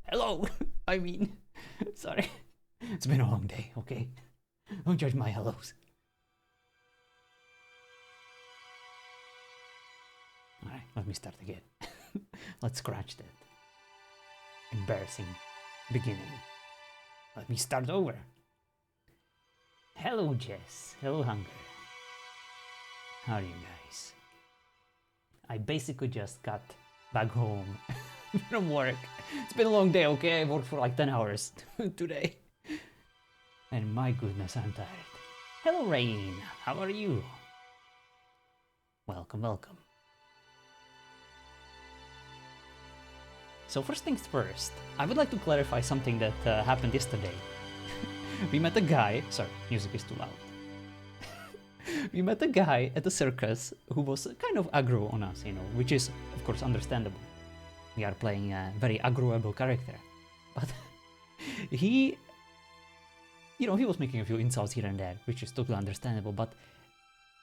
Hello. I mean, sorry. It's been a long day, okay? Don't judge my hellos. Alright, let me start again. Let's scratch that embarrassing beginning. Let me start over. Hello, Jess. Hello, Hunger. How are you guys? I basically just got back home from work. It's been a long day, okay? I worked for like 10 hours today. And my goodness, I'm tired. Hello, Rain. How are you? Welcome, welcome. So first things first, I would like to clarify something that happened yesterday. We met a guy, sorry, music is too loud. We met a guy at the circus who was kind of aggro on us, you know, which is of course understandable. We are playing a very aggroable character. But he, you know, he was making a few insults here and there, which is totally understandable, but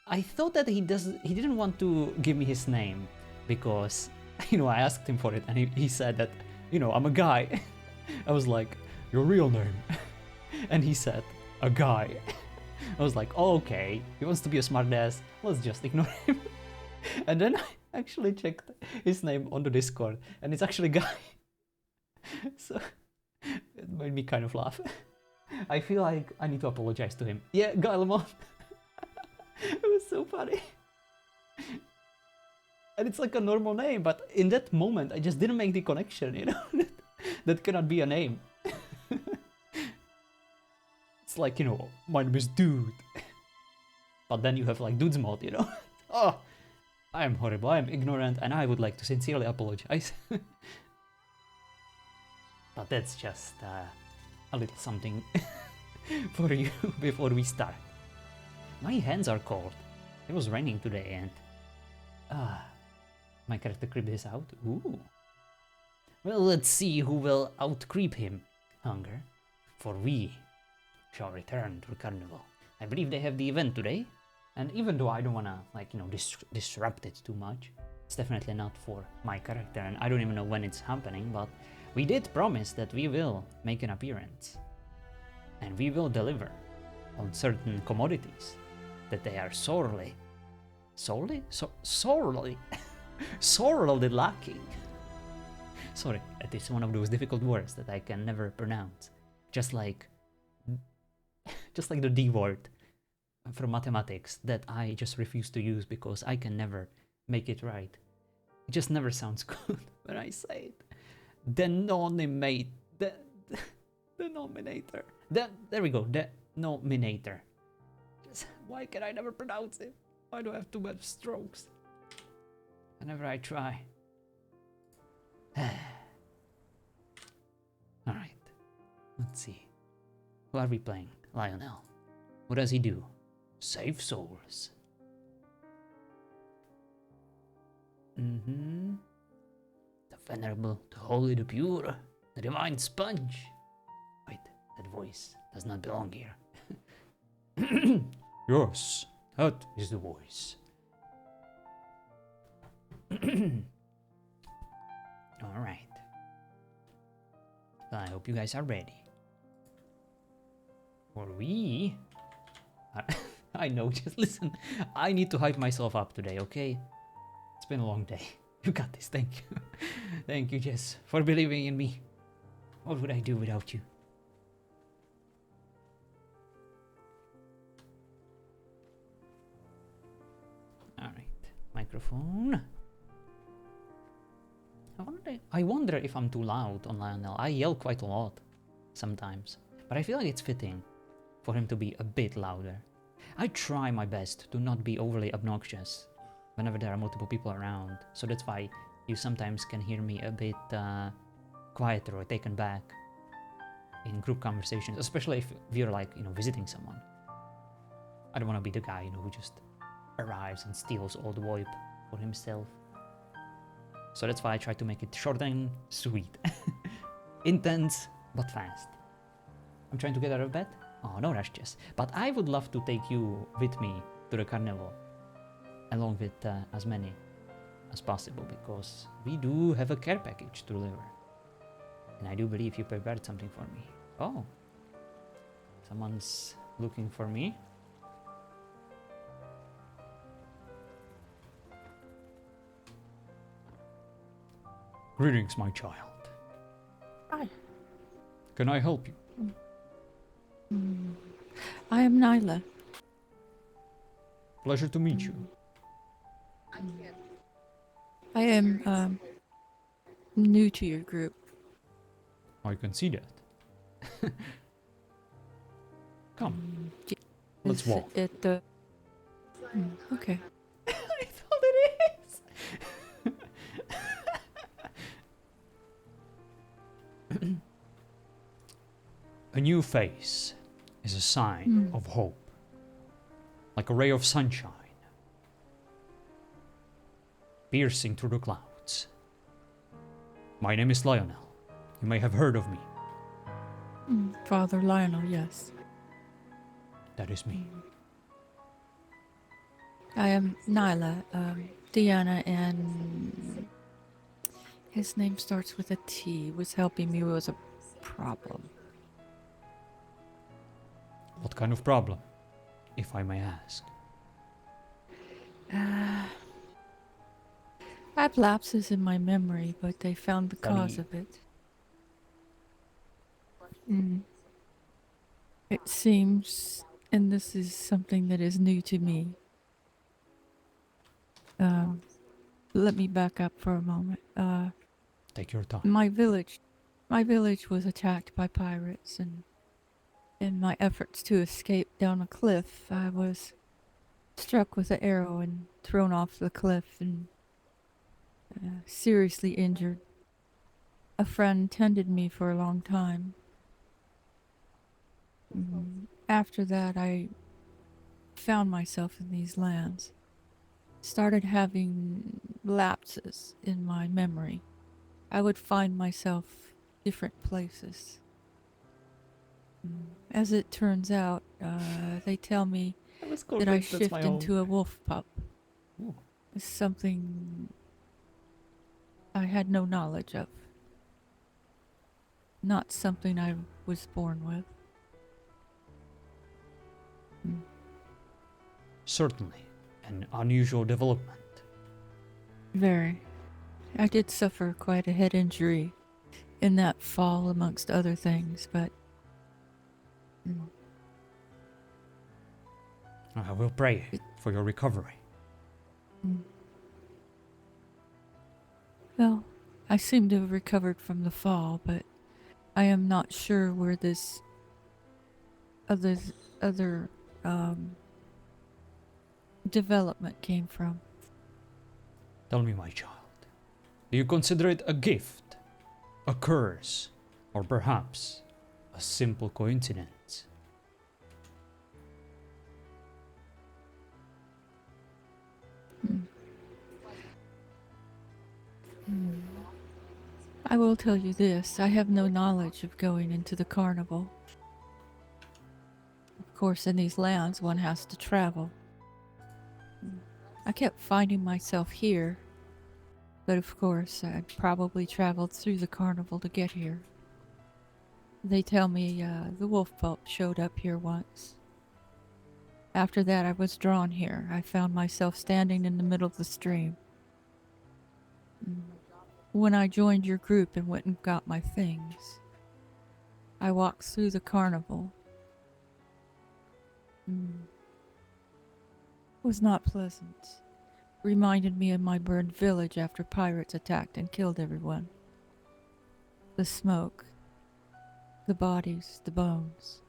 I thought that he didn't want to give me his name because, you know, I asked him for it and he said that, you know, I'm a guy. I was like, your real name? And he said, a guy. I was like, oh, okay, he wants to be a smartass, let's just ignore him. And then I actually checked his name on the Discord and it's actually Guy. So it made me kind of laugh. I feel like I need to apologize to him. Yeah, Guy Lemon. It was so funny. And it's like a normal name, but in that moment I just didn't make the connection, you know? That cannot be a name. It's like, you know, my name is Dude. But then you have like Dude's mod, you know? Oh, I am horrible, I am ignorant, and I would like to sincerely apologize. But that's just a little something for you before we start. My hands are cold. It was raining today and... my character creeped this out. Ooh. Well, let's see who will out-creep him, Hunger. For we shall return to the carnival. I believe they have the event today. And even though I don't wanna, like, you know, disrupt it too much, it's definitely not for my character, and I don't even know when it's happening, but we did promise that we will make an appearance. And we will deliver on certain commodities that they are sorely lacking. Sorry, it is one of those difficult words that I can never pronounce. Just like the D word from mathematics that I just refuse to use because I can never make it right. It just never sounds good when I say it. Denominator. There we go. Denominator. Why can I never pronounce it? Why do I have too much strokes whenever I try? Alright, let's see. Who are we playing? Lionel. What does he do? Save souls. The venerable, the holy, the pure, the divine sponge. Wait, that voice does not belong here. Yes, that is the voice. Alright. I hope you guys are ready. For we... I know, just listen. I need to hype myself up today, okay? It's been a long day. You got this, thank you. Thank you, Jess, for believing in me. What would I do without you? Alright, microphone. I wonder if I'm too loud on Lionel. I yell quite a lot sometimes, but I feel like it's fitting for him to be a bit louder. I try my best to not be overly obnoxious whenever there are multiple people around, so that's why you sometimes can hear me a bit quieter or taken back in group conversations, especially if you're like, you know, visiting someone. I don't want to be the guy, you know, who just arrives and steals all the VoIP for himself. So that's why I try to make it short and sweet. Intense, but fast. I'm trying to get out of bed. Oh, no rush, Jess. But I would love to take you with me to the carnival, along with as many as possible, because we do have a care package to deliver. And I do believe you prepared something for me. Oh, someone's looking for me. Greetings, my child. Hi. Can I help you? I am Nyla. Pleasure to meet you. I am new to your group. I can see that. Come, let's Is walk. it the... Okay. I thought it is. A new face is a sign of hope, like a ray of sunshine, piercing through the clouds. My name is Lionel. You may have heard of me. Father Lionel, yes. That is me. I am Nyla. Deanna and... His name starts with a T. Was helping me with a problem. What kind of problem, if I may ask? I have lapses in my memory, but they found the cause of it. It seems, and this is something that is new to me. Let me back up for a moment. Take your time. My village was attacked by pirates, and in my efforts to escape down a cliff, I was struck with an arrow and thrown off the cliff and seriously injured. A friend tended me for a long time. After that, I found myself in these lands. Started having lapses in my memory. I would find myself different places. As it turns out, they tell me that I shift into a wolf pup. Ooh. It's something I had no knowledge of. Not something I was born with. Certainly, an unusual development. Very. I did suffer quite a head injury in that fall, amongst other things, but... I will pray for your recovery. Well, I seem to have recovered from the fall, but I am not sure where this other development came from. Tell me, my child, do you consider it a gift, a curse, or perhaps a simple coincidence? I will tell you this, I have no knowledge of going into the carnival. Of course, in these lands, one has to travel. I kept finding myself here, but of course, I probably traveled through the carnival to get here. They tell me the wolf pup showed up here once. After that, I was drawn here. I found myself standing in the middle of the stream. When I joined your group and went and got my things, I walked through the carnival. It was not pleasant. Reminded me of my burned village after pirates attacked and killed everyone. The smoke, the bodies, the bones.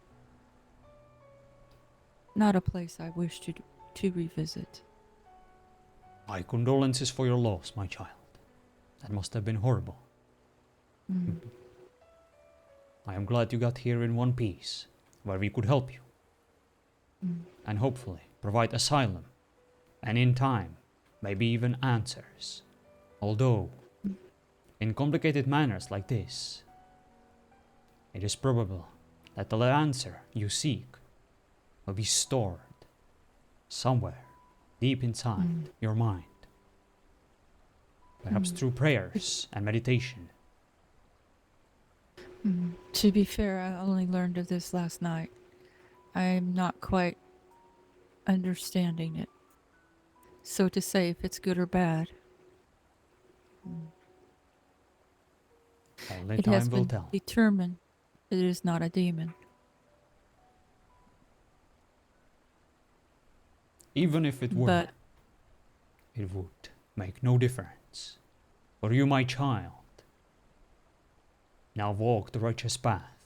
Not a place I wish to revisit. My condolences for your loss, my child. That must have been horrible. I am glad you got here in one piece, where we could help you. And hopefully provide asylum, and in time, maybe even answers. Although, in complicated manners like this, it is probable that the answer you seek will be stored somewhere deep inside your mind. Perhaps through prayers and meditation. To be fair, I only learned of this last night. I'm not quite understanding it. So to say if it's good or bad, Only it has time will been tell. determined that it is not a demon. Even if it were, But it would make no difference. For you, my child, now walk the righteous path.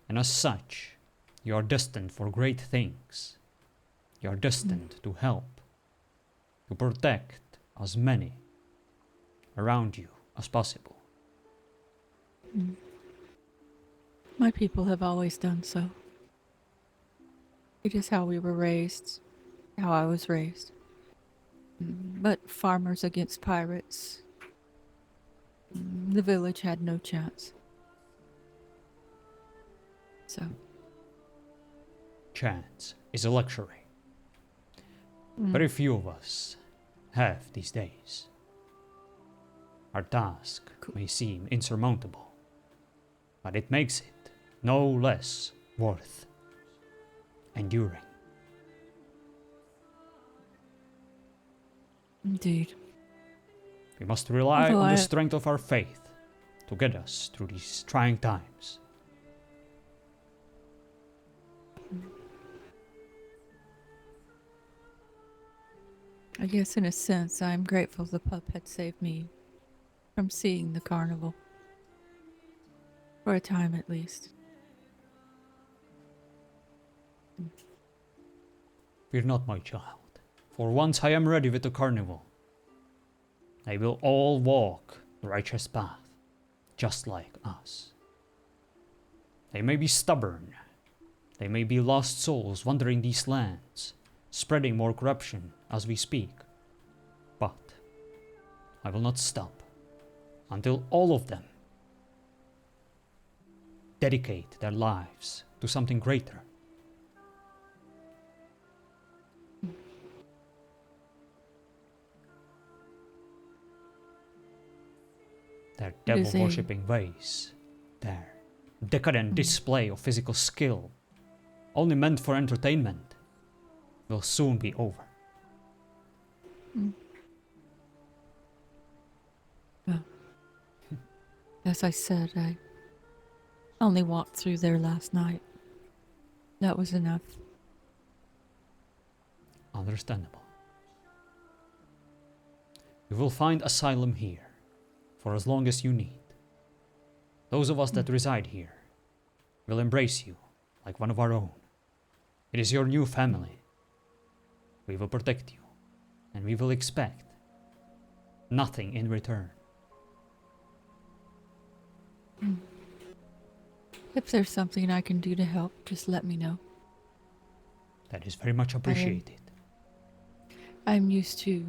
And as such, you are destined for great things. You are destined to help, to protect as many around you as possible. my people have always done so. It is how we were raised, how I was raised. But farmers against pirates. The village had no chance. So. Chance is a luxury. Very few of us have these days. Our task may seem insurmountable, but it makes it no less worth enduring. Indeed. We must rely Although on the strength of our faith to get us through these trying times. I guess in a sense I'm grateful the pup had saved me from seeing the carnival. For a time at least. Fear not, my child, for once I am ready with the carnival, they will all walk the righteous path, just like us. They may be stubborn, they may be lost souls wandering these lands, spreading more corruption as we speak, but I will not stop until all of them dedicate their lives to something greater. Their devil-worshipping ways, their decadent display of physical skill, only meant for entertainment, will soon be over. Well, as I said, I only walked through there last night. That was enough. Understandable. You will find asylum here for as long as you need. Those of us that reside here will embrace you like one of our own. It is your new family. We will protect you, and we will expect nothing in return. If there's something I can do to help, just let me know. That is very much appreciated. I'm used to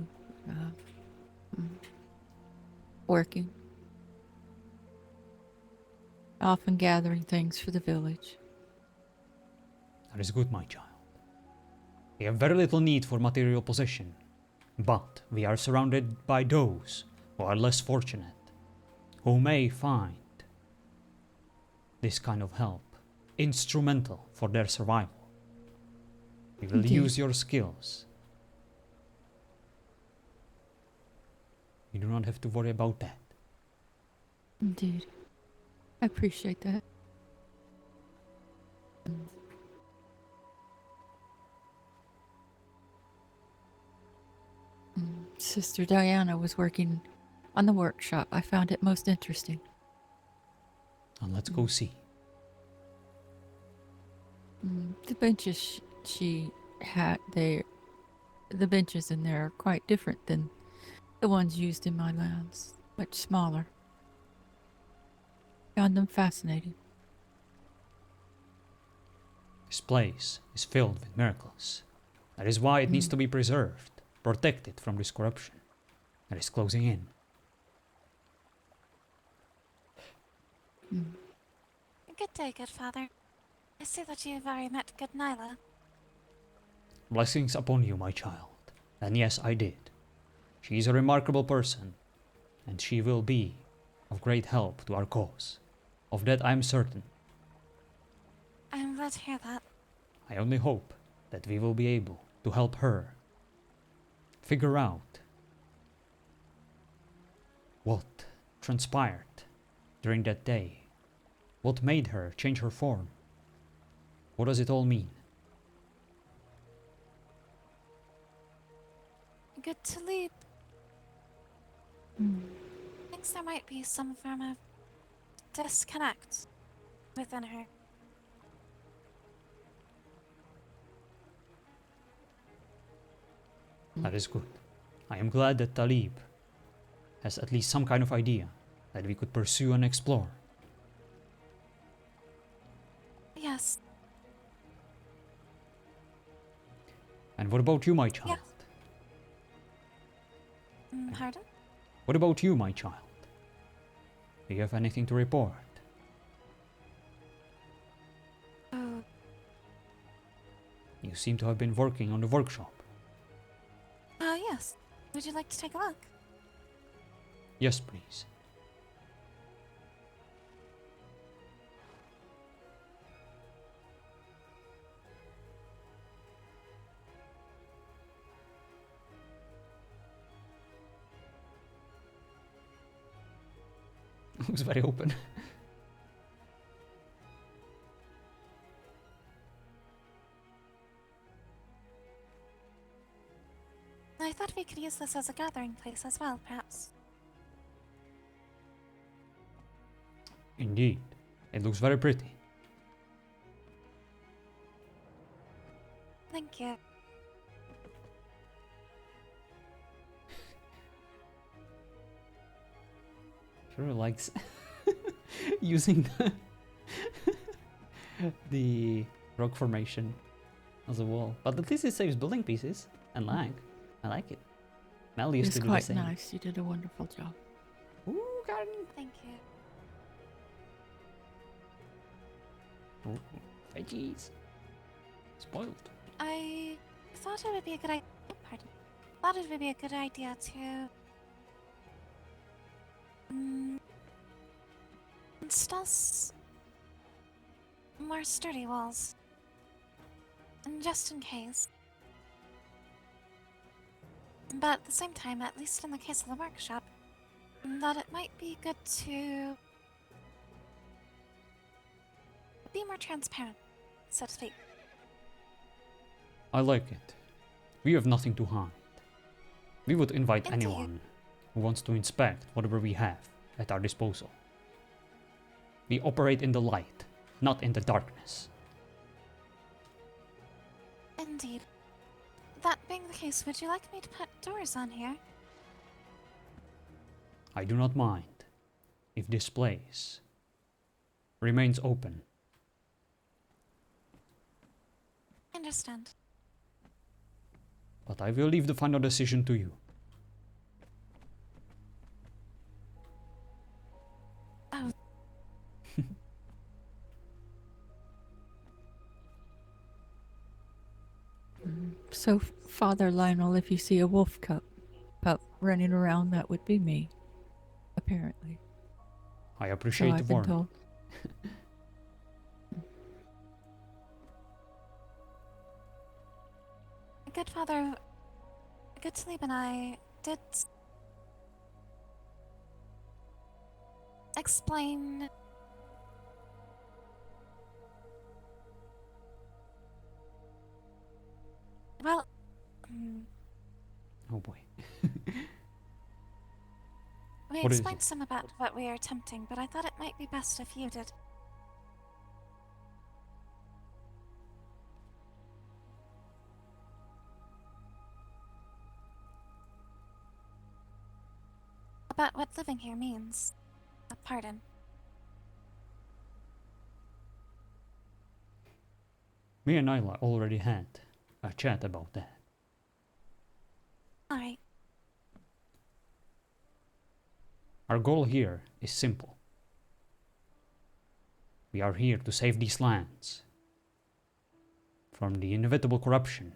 working. Often gathering things for the village. That is good, my child. We have very little need for material possession, but we are surrounded by those who are less fortunate, who may find this kind of help instrumental for their survival. We will use your skills. You do not have to worry about that. Indeed. I appreciate that. Sister Diana was working on the workshop. I found it most interesting. And let's go see. The benches she had there, the benches in there are quite different than the ones used in my lands. Much smaller. Found them fascinating. This place is filled with miracles. That is why it needs to be preserved, protected from this corruption that is closing in. Good day, good father. I see that you have already met good Nyla. Blessings upon you, my child. And yes, I did. She is a remarkable person, and she will be of great help to our cause. Of that I am certain. I'm glad to hear that. I only hope that we will be able to help her figure out what transpired during that day. What made her change her form? What does it all mean? Good to leave. Hmm. Thinks there might be some form of disconnect within her. That is good. I am glad that Talib has at least some kind of idea that we could pursue and explore. Yes. And what about you, my child? Pardon? What about you, my child? Do you have anything to report? Oh, You seem to have been working on the workshop. yes. Would you like to take a look? Yes, please. Looks very open. I thought we could use this as a gathering place as well, perhaps. Indeed. It looks very pretty. Thank you. Sure likes using the rock formation as a wall. But at least it saves building pieces and lag. I like it. Mel used It's to do the quite same. nice. You did a wonderful job. Ooh, garden. Thank you. Ooh, veggies. Spoiled. I thought it would be a good idea. Pardon. Thought it would be a good idea to install more sturdy walls, and just in case. But at the same time, at least in the case of the workshop, that it might be good to be more transparent, so to speak. I like it. We have nothing to hide. We would invite Indeed. anyone who wants to inspect whatever we have at our disposal. We operate in the light, not in the darkness. Indeed. That being the case, would you like me to put doors on here? I do not mind if this place remains open. I understand. But I will leave the final decision to you. Oh, So, Father Lionel, if you see a wolf pup running around, that would be me. Apparently. I So appreciate the I've been warning. told. good father, good sleep, and I did explain. Well, Oh boy. we What is explained it? some about what we are attempting, but I thought it might be best if you did. About what living here means. Pardon. Me and Nyla already had a chat about that. Alright, Our goal here is simple. We are here to save these lands from the inevitable corruption,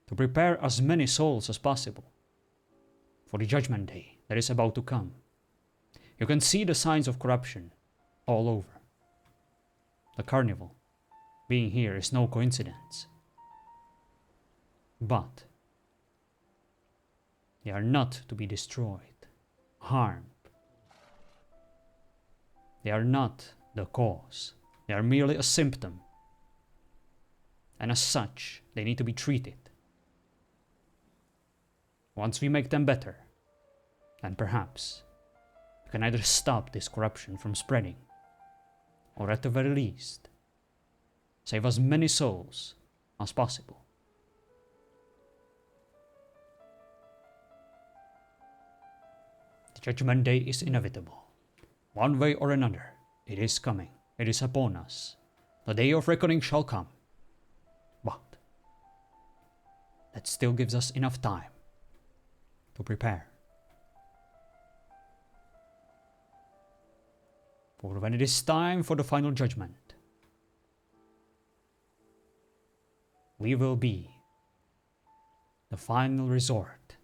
to prepare as many souls as possible for the Judgment Day that is about to come. You can see the signs of corruption all over. The carnival being here is no coincidence. But they are not to be destroyed, harmed. They are not the cause. They are merely a symptom. And as such, they need to be treated. Once we make them better, then perhaps we can either stop this corruption from spreading, or at the very least, save as many souls as possible. The Judgment Day is inevitable. One way or another, it is coming. It is upon us. The day of reckoning shall come. But that still gives us enough time to prepare. For when it is time for the final judgment, we will be the final resort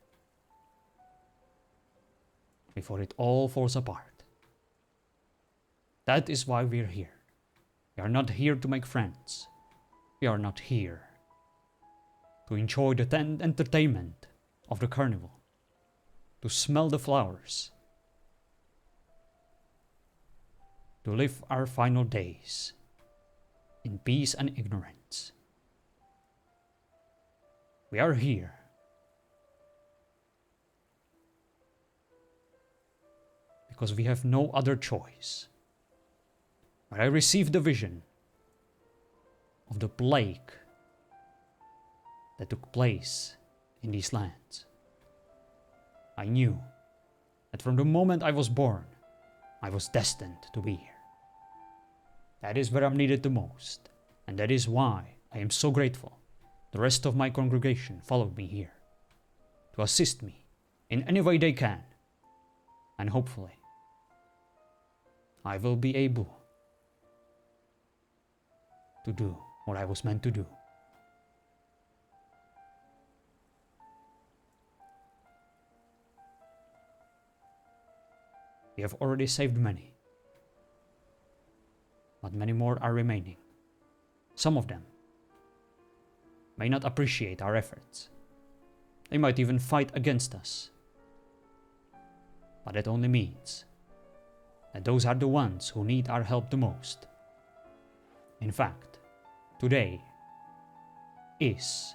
before it all falls apart. That is why we are here. We are not here to make friends. We are not here to enjoy the entertainment of the carnival, to smell the flowers, to live our final days in peace and ignorance. We are here because we have no other choice. When I received the vision of the plague that took place in these lands, I knew that from the moment I was born, I was destined to be here. That is where I'm needed the most, and that is why I am so grateful the rest of my congregation followed me here, to assist me in any way they can, and hopefully I will be able to do what I was meant to do. We have already saved many, but many more are remaining. Some of them may not appreciate our efforts. They might even fight against us. But that only means that those are the ones who need our help the most. In fact, today is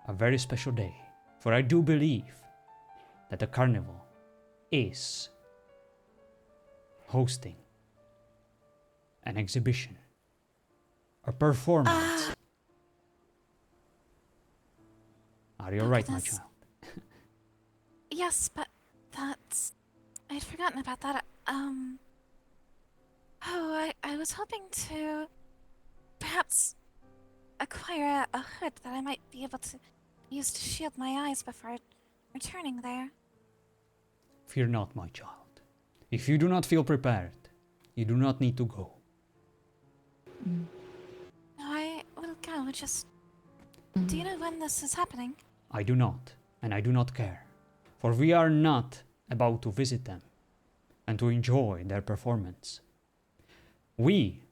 a very special day, for I do believe that the carnival is hosting an exhibition, a performance. Are you alright, my child? Yes, but that's... I'd forgotten about that. I was hoping to perhaps acquire a hood that I might be able to use to shield my eyes before returning there. Fear not, my child. If you do not feel prepared, you do not need to go. I will go, just... Do you know when this is happening? I do not, and I do not care, for we are not about to visit them and to enjoy their performance. We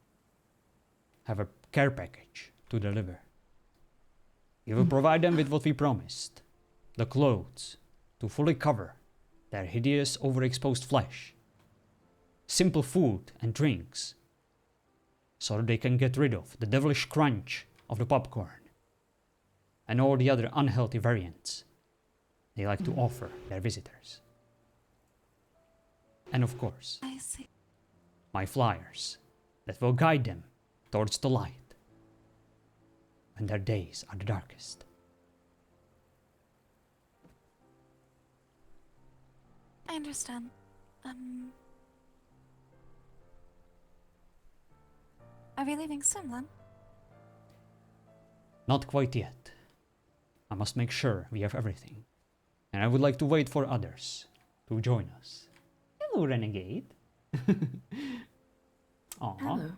have a care package to deliver. We will provide them with what we promised, the clothes to fully cover their hideous overexposed flesh, simple food and drinks, so that they can get rid of the devilish crunch of the popcorn and all the other unhealthy variants they like to offer their visitors. And of course, I see. my flyers that will guide them towards the light when their days are the darkest. I understand. Are we leaving soon then? Not quite yet. I must make sure we have everything. And I would like to wait for others to join us. Hello, Renegade. Aww. Hello.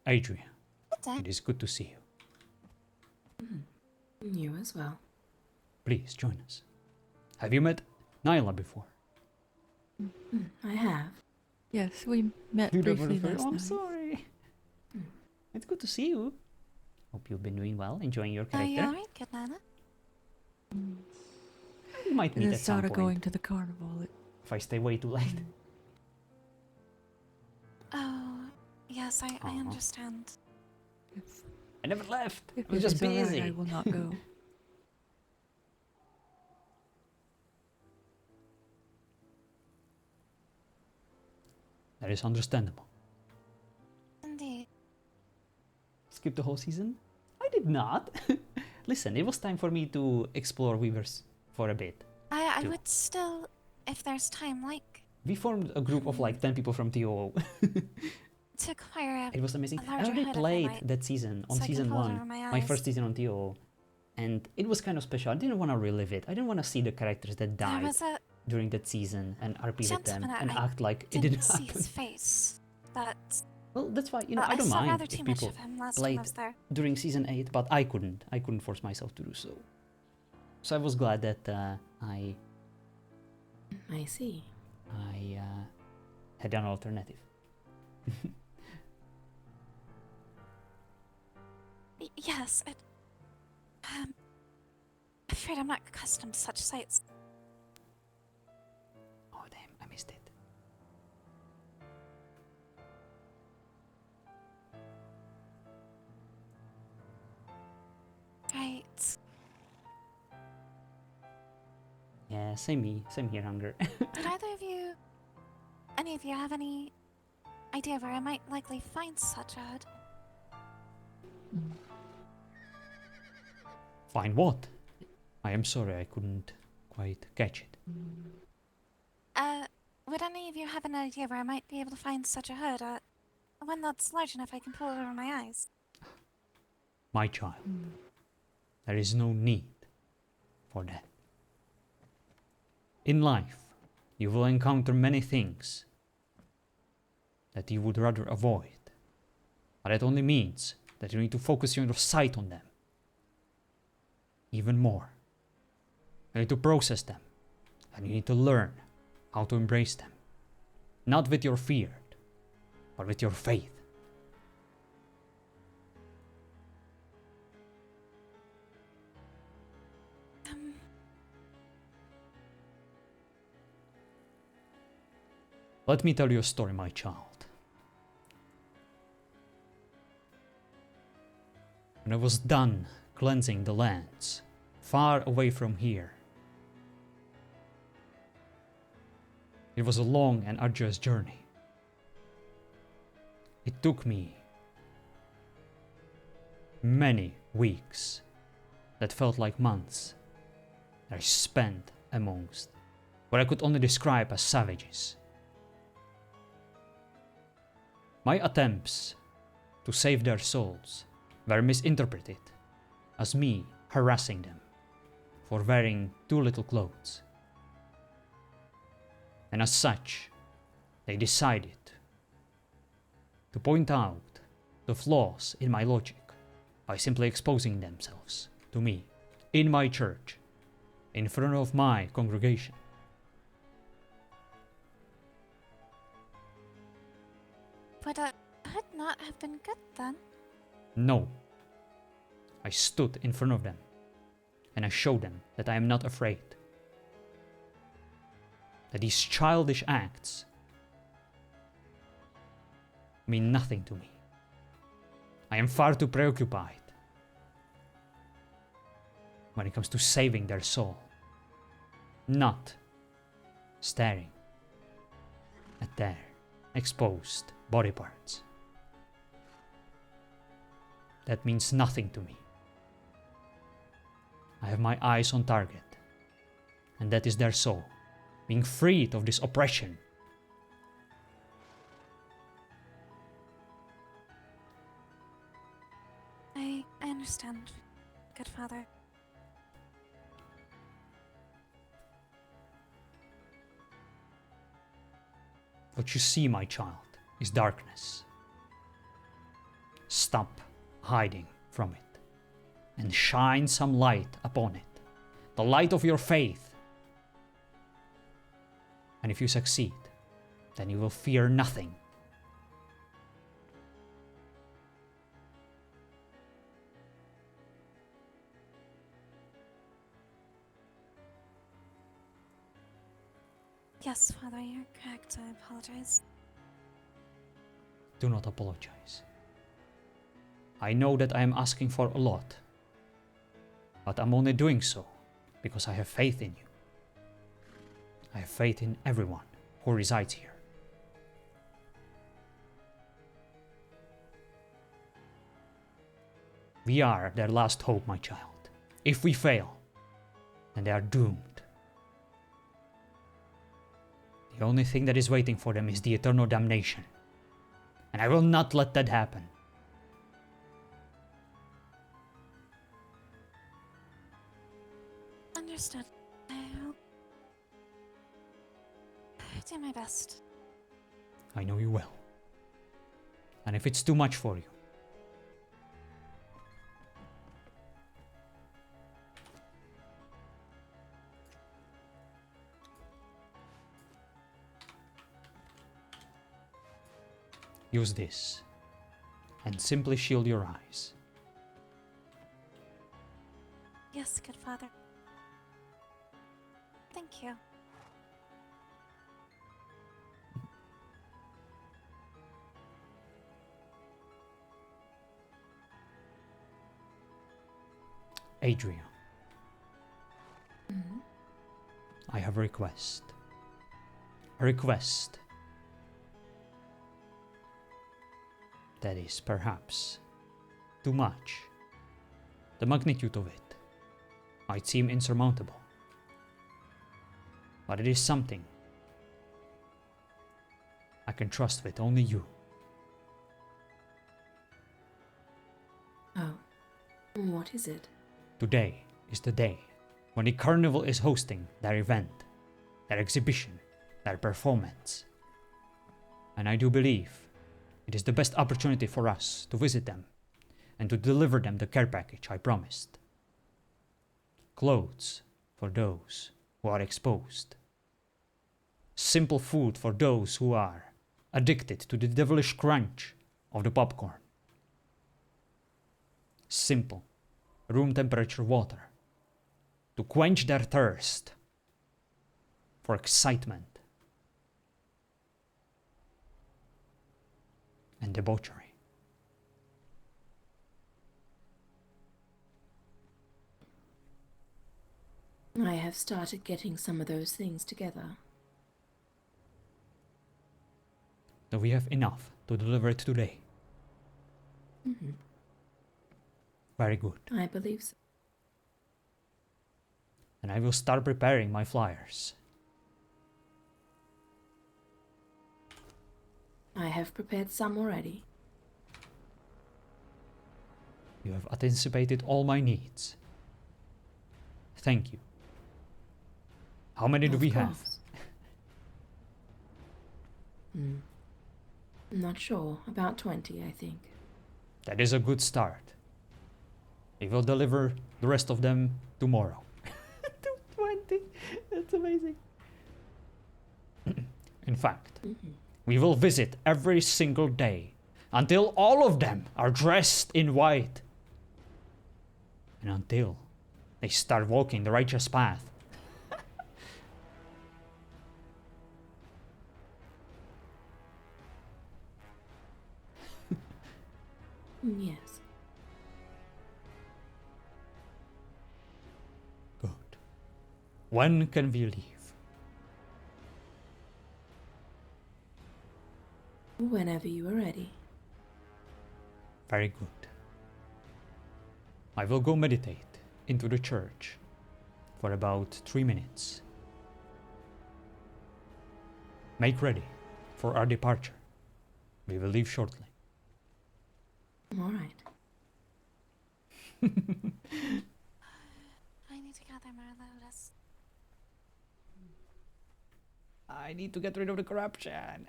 Adria, Good day. it is good to see you. You as well. Please join us. Have you met Nyla before? I have. Yes, we met You never briefly referred- last I'm night. sorry. It's good to see you. Hope you've been doing well, enjoying your Are character. you alright, good Nana? We might I meet at just some thought of point going to the carnival. if I stay way too late. Oh, yes, I Aw. understand. If, I never left. if I was it just is alright, busy. I will not go. That is understandable. Indeed. Skip the whole season? I did not. Listen, it was time for me to explore Weavers for a bit. I Two. would still, if there's time, like We formed a group of like 10 people from ToO. to acquire It was amazing. A I larger already hood if I played might, that season on so I can season pull it 1, over my my eyes. first season on ToO. And it was kind of special. I didn't want to relive it. I didn't want to see the characters that There died was a during that season and RP with them gentleman and I act like it didn't didn't see happen. his face, but Well, that's why, you know, I I don't saw mind rather if too much people of him last time played I was there. during season 8, but I couldn't. I couldn't force myself to do so. So I was glad that I I see. had an alternative. Yes, I'm afraid I'm not accustomed to such sights. Oh damn, I missed it. Right. Yeah, same here, Hunger. Did any of you have any idea where I might likely find such a hood? Fine, what? I am sorry, I couldn't quite catch it. Would any of you have an idea where I might be able to find such a hood? One that's large enough I can pull it over my eyes. My child, there is no need for that. In life, you will encounter many things that you would rather avoid. But that only means that you need to focus your sight on them. Even more. You need to process them. And you need to learn how to embrace them. Not with your fear, but with your faith. Let me tell you a story, my child. When I was done cleansing the lands, far away from here, it was a long and arduous journey. It took me many weeks that felt like months that I spent amongst what I could only describe as savages. My attempts to save their souls were misinterpreted as me harassing them for wearing too little clothes. And as such, they decided to point out the flaws in my logic by simply exposing themselves to me in my church, in front of my congregation. Would a hood not have been good then? No. I stood in front of them, and I showed them that I am not afraid. That these childish acts mean nothing to me. I am far too preoccupied when it comes to saving their soul, not staring at their exposed body parts. That means nothing to me. I have my eyes on target, and that is their soul, being freed of this oppression. I understand, good father. What you see, my child, is darkness. Stop hiding from it and shine some light upon it. the light of your faith. And if you succeed, then you will fear nothing. Yes, Father, you're correct. I apologize. Do not apologize. I know that I am asking for a lot, but I'm only doing so because I have faith in you. I have faith in everyone who resides here. We are their last hope, my child. If we fail, then they are doomed. The only thing that is waiting for them is the eternal damnation. And I will not let that happen. Understood. I'll do my best. I know you will. And if it's too much for you, use this and simply shield your eyes. Yes, good Father. Thank you. Adria, Mhm. I have a request. A request that is perhaps too much. The magnitude of it might seem insurmountable, but it is something I can trust with only you. Oh, what is it? Today is the day when the carnival is hosting their event, their exhibition, their performance. And I do believe it is the best opportunity for us to visit them and to deliver them the care package I promised. Clothes for those who are exposed. Simple food for those who are addicted to the devilish crunch of the popcorn. Simple, room temperature water to quench their thirst for excitement and debauchery. I have started getting some of those things together. Do we have enough to deliver it today? Mhm. Very good. I believe so. And I will start preparing my flyers. I have prepared some already. You have anticipated all my needs. Thank you. How many do Of we have? course. Not sure. About 20, I think. That is a good start. We will deliver the rest of them tomorrow. 220. That's amazing. In fact, we will visit every single day until all of them are dressed in white. And until they start walking the righteous path. Yes. Good. When can we leave? Whenever you are ready. Very good. I will go meditate into the church for about 3 minutes. Make ready for our departure. We will leave shortly. All right. I need to gather more lotus. I need to get rid of the corruption.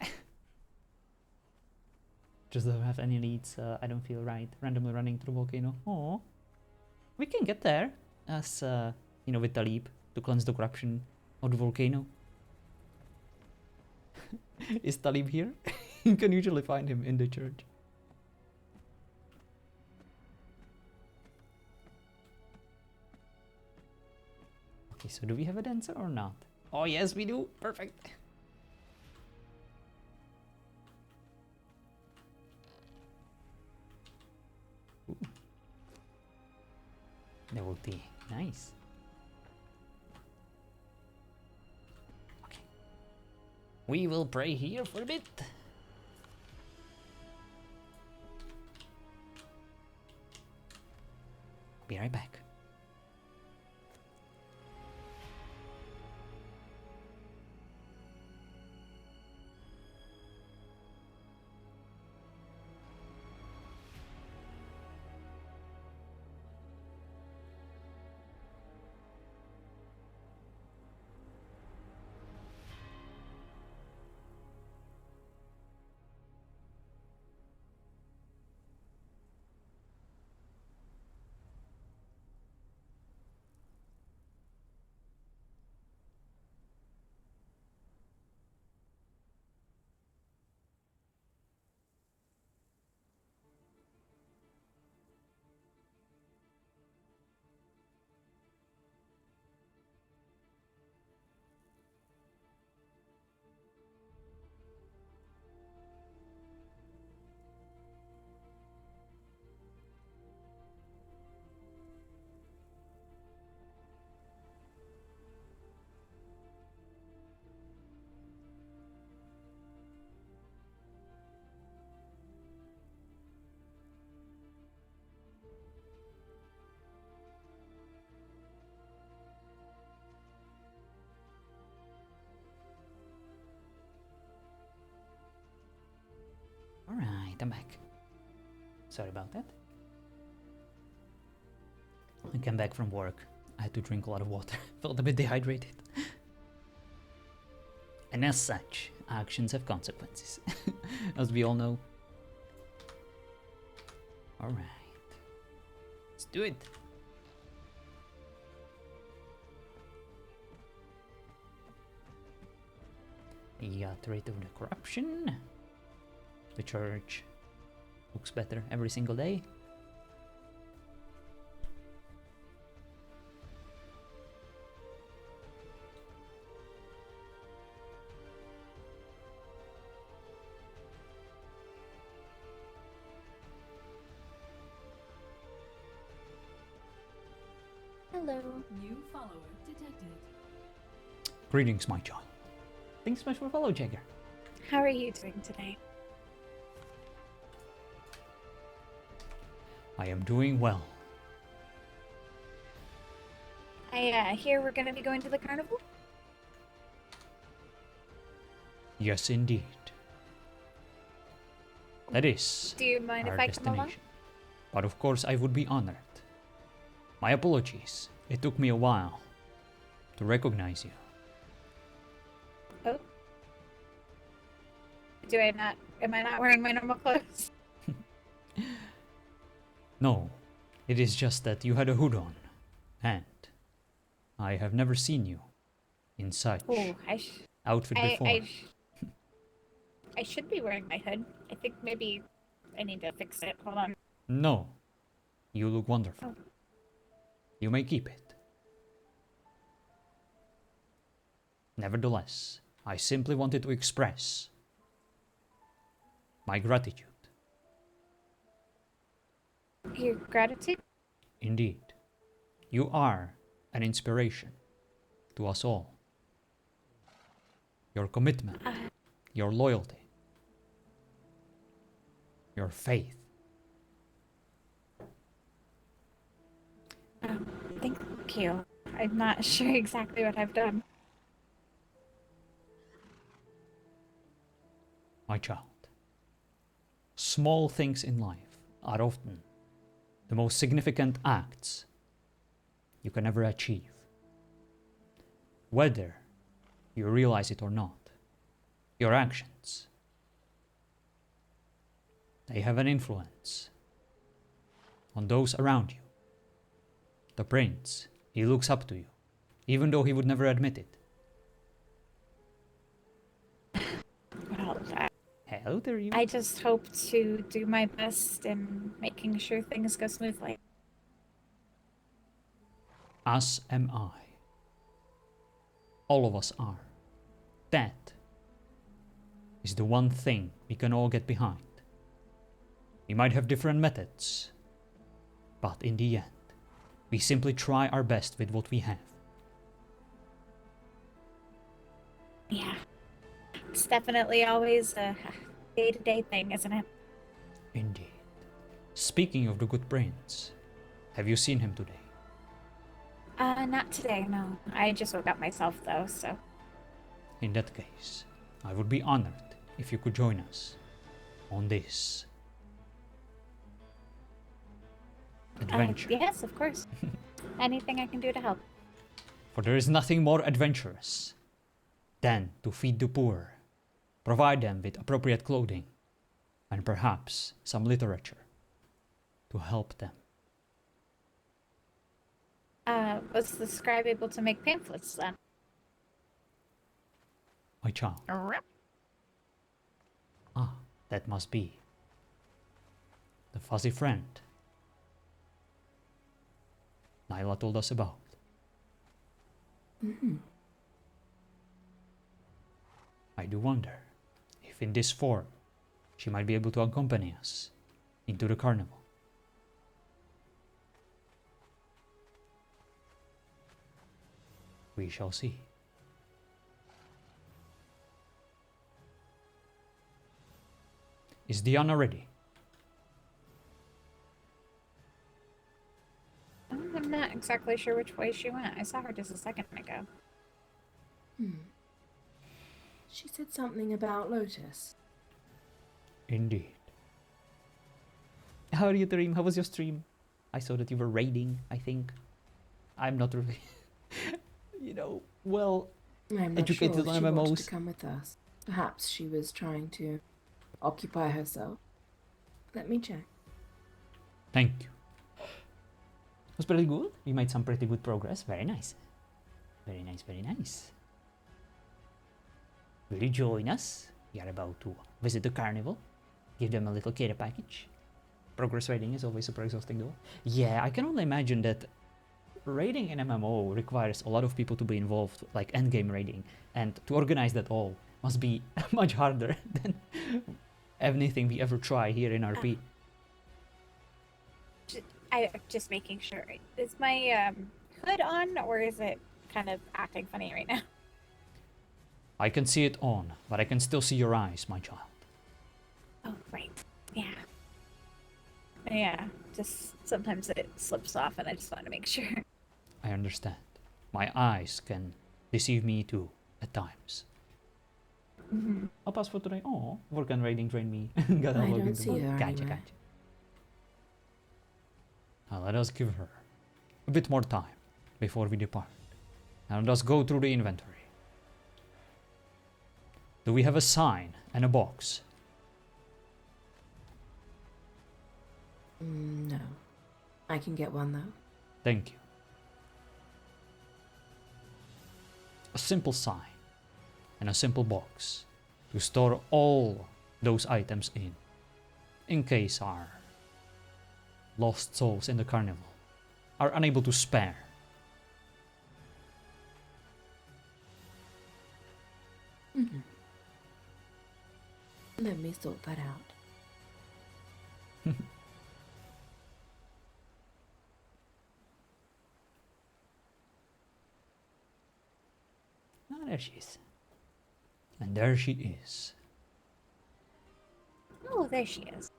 Just don't have any leads. I don't feel right. Randomly running through volcano. Oh, we can get there as You know, with Talib, to cleanse the corruption of the volcano. Is Talib here? You can usually find him in the church. Okay, so do we have a dancer or not? Oh yes, we do. Perfect. Ooh. Devotee. Nice. Okay. We will pray here for a bit. Be right back. Alright, I'm back. Sorry about that. I came back from work. I had to drink a lot of water. Felt a bit dehydrated. And as such, actions have consequences. As we all know. Alright. Let's do it. You got rid of the corruption. The church looks better every single day. Hello. New follower detected. Greetings, my child. Thanks so much for follow, Jagger. How are you doing today? I am doing well. I hear we're gonna be going to the carnival. Yes, indeed. That is Do you mind our if I come along? destination. But of course, I would be honored. My apologies. It took me a while to recognize you. Oh. Am I not wearing my normal clothes? No, it is just that you had a hood on, and I have never seen you in such Oh, outfit before. I should be wearing my hood. I think maybe I need to fix it. Hold on. No, you look wonderful. Oh. You may keep it. Nevertheless, I simply wanted to express my gratitude. Your gratitude? Indeed, you are an inspiration to us all. Your commitment, your loyalty, your faith. Thank you. I'm not sure exactly what I've done. My child, small things in life are often the most significant acts you can ever achieve. Whether you realize it or not, your actions, they have an influence on those around you. The prince, he looks up to you. even though he would never admit it. Well, Hello there, you. I just hope to do my best in making sure things go smoothly. As am I. All of us are. That is the one thing we can all get behind. We might have different methods, but in the end, we simply try our best with what we have. Yeah. It's definitely always a day-to-day thing, isn't it? Indeed. Speaking of the good brains, have you seen him today? Not today, no. I just woke up myself, though, so... In that case, I would be honored if you could join us on this adventure. Yes, of course. Anything I can do to help. For there is nothing more adventurous than to feed the poor, provide them with appropriate clothing, and perhaps some literature to help them. Was the scribe able to make pamphlets then? My child. Ah, that must be the fuzzy friend Nyla told us about. I do wonder if in this form she might be able to accompany us into the carnival. We shall see. Is Diana ready? I'm not exactly sure which way she went. I saw her just a second ago. She said something about Lotus. Indeed. How are you, Tareem? How was your stream? I saw that you were raiding, I think. I'm not really, well I'm not sure educated if on she wanted MMOs. to come with us. Perhaps she was trying to occupy herself. Let me check. Thank you. It was pretty good. We made some pretty good progress. Very nice. Very nice, very nice. Will you join us? We are about to visit the carnival. Give them a little care package. Progress raiding is always super exhausting though. Yeah, I can only imagine that raiding in MMO requires a lot of people to be involved, like endgame raiding, and to organize that all must be much harder than anything we ever try here in RP. I'm just making sure. Is my hood on, or is it kind of acting funny right now? I can see it on, but I can still see your eyes, my child. Oh, right. Yeah. Yeah, just sometimes it slips off and I just want to make sure. I understand. My eyes can deceive me too, at times. I'll pass for today. Oh, work and raiding train me. Got I log don't into see work. her Gotcha, anywhere. gotcha. Now let us give her a bit more time before we depart. Now let us go through the inventory. Do we have a sign and a box? No. I can get one though. Thank you. A simple sign and a simple box to store all those items in case our lost souls in the carnival are unable to spare. Let me sort that out. Ah, there she is. And there she is. Oh, there she is.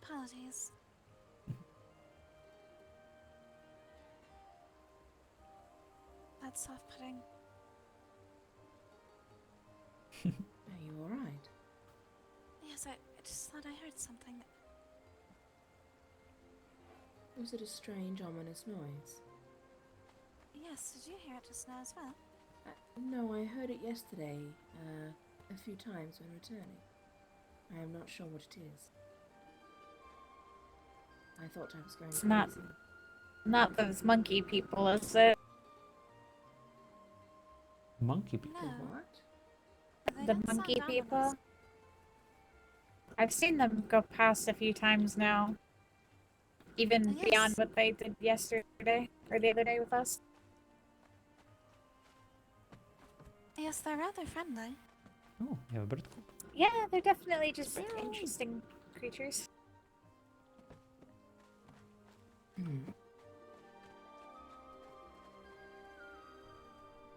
Apologies. That's off-putting. Are you alright? Yes, I just thought I heard something. Was it a strange, ominous noise? Yes, did you hear it just now as well? No, I heard it yesterday, a few times when returning. I am not sure what it is. I thought I was going It's crazy. not- Not those monkey people, is it? Monkey people. The No, what? they The don't sound monkey ominous. people? I've seen them go past a few times now. Even Yes. beyond what they did yesterday or the other day with us. Yes, they're rather friendly. Oh, you have a bird coop. Yeah, they're definitely just Sparrow. interesting creatures.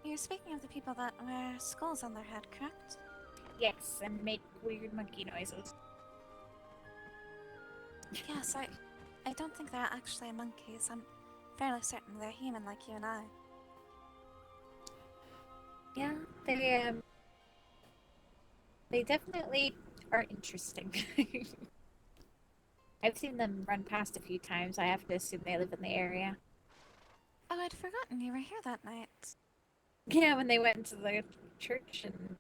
You're speaking of the people that wear skulls on their head, correct? Yes, and make weird monkey noises. Yes, I don't think they're actually monkeys. I'm fairly certain they're human like you and I. Yeah, they definitely are interesting. I've seen them run past a few times. I have to assume they live in the area. Oh, I'd forgotten you were here that night. Yeah, when they went into the church and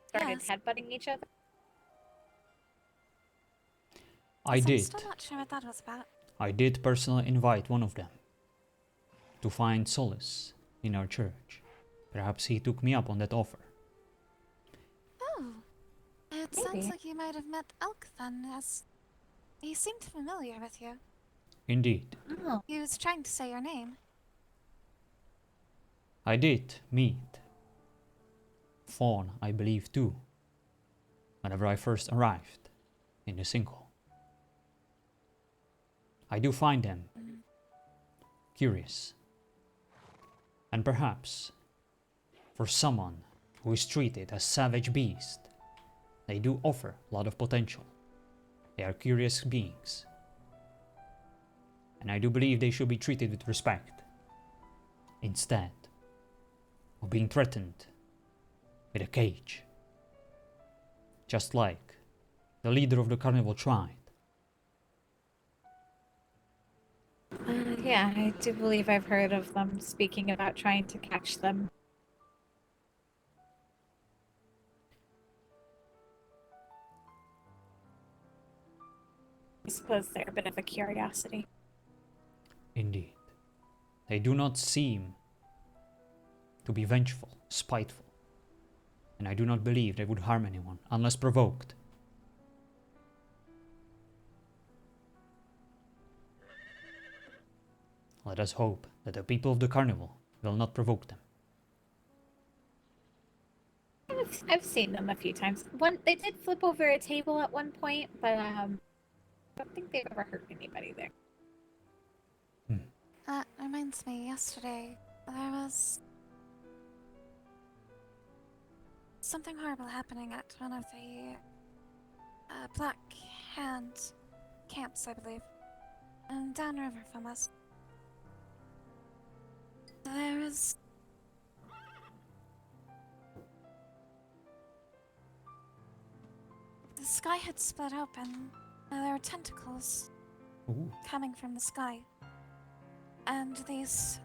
started Yes. headbutting each other. I Yes, I'm did. still not sure what that was about. I did personally invite one of them to find solace in our church. Perhaps he took me up on that offer. Oh, it Maybe. sounds like you might have met Elk then, as he seemed familiar with you. Indeed, Oh, He was trying to say your name. I did meet Fawn, I believe, too, whenever I first arrived in the sinkhole. I do find them curious. And perhaps, for someone who is treated as savage beast, they do offer a lot of potential. They are curious beings. And I do believe they should be treated with respect, instead of being threatened with a cage. Just like the leader of the carnival tried. yeah, I do believe I've heard of them speaking about trying to catch them. I suppose they're a bit of a curiosity. Indeed. They do not seem to be vengeful, spiteful, and I do not believe they would harm anyone unless provoked. Let us hope that the people of the carnival will not provoke them. I've seen them a few times. They did flip over a table at one point, but I don't think they've ever hurt anybody there. That reminds me, yesterday there was something horrible happening at one of the Black Hand camps, I believe, downriver from us. There was the sky had split open. And there were tentacles Ooh. coming from the sky, and these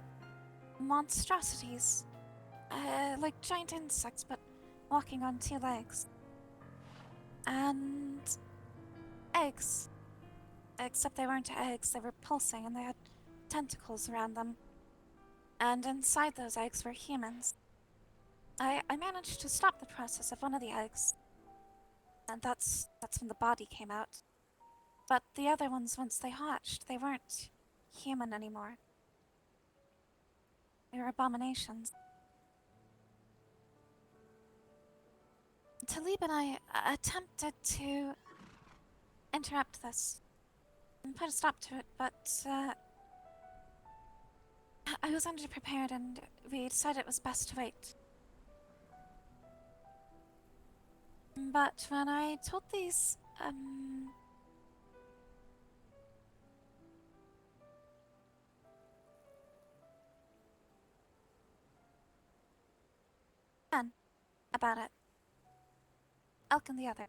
monstrosities, like giant insects, but walking on two legs, and eggs. Except they weren't eggs; they were pulsing, and they had tentacles around them. And inside those eggs were humans. I managed to stop the process of one of the eggs, and that's when the body came out. But the other ones, once they hatched, they weren't human anymore. They were abominations. Talib and I attempted to interrupt this and put a stop to it, but I was underprepared and we decided it was best to wait. But when I told these, men about it, Elk and the other,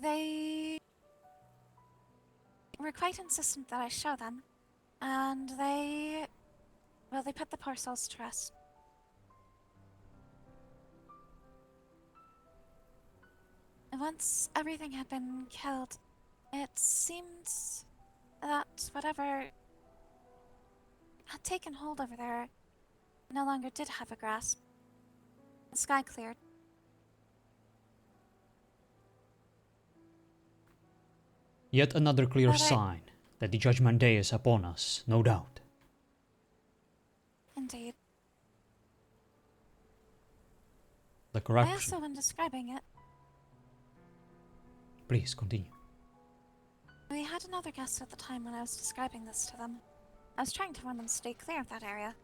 they were quite insistent that I show them, and they put the poor souls to rest. Once everything had been killed, it seemed that whatever had taken hold over there no longer did have a grasp. The sky cleared. Yet another clear But sign that the Judgment Day is upon us, no doubt. Indeed. The I corruption. also, when describing it, Please continue. we had another guest at the time when I was describing this to them. I was trying to warn them to stay clear of that area.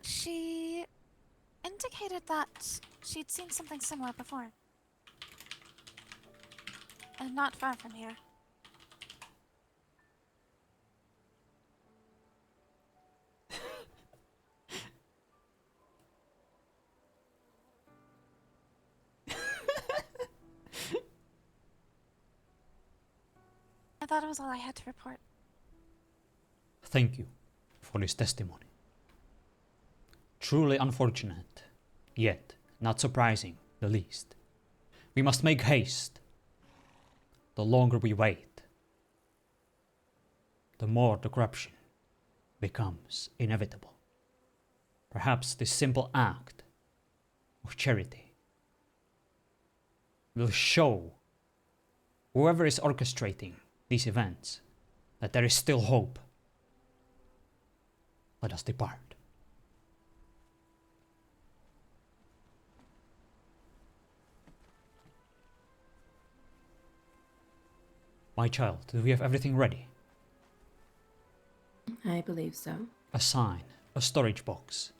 She indicated that she'd seen something similar before. And not far from here. I thought it was all I had to report. Thank you for this testimony. Truly unfortunate, yet not surprising the least. We must make haste. The longer we wait, the more the corruption becomes inevitable. Perhaps this simple act of charity will show whoever is orchestrating these events that there is still hope. Let us depart. My child, do we have everything ready? I believe so. A sign, a storage box,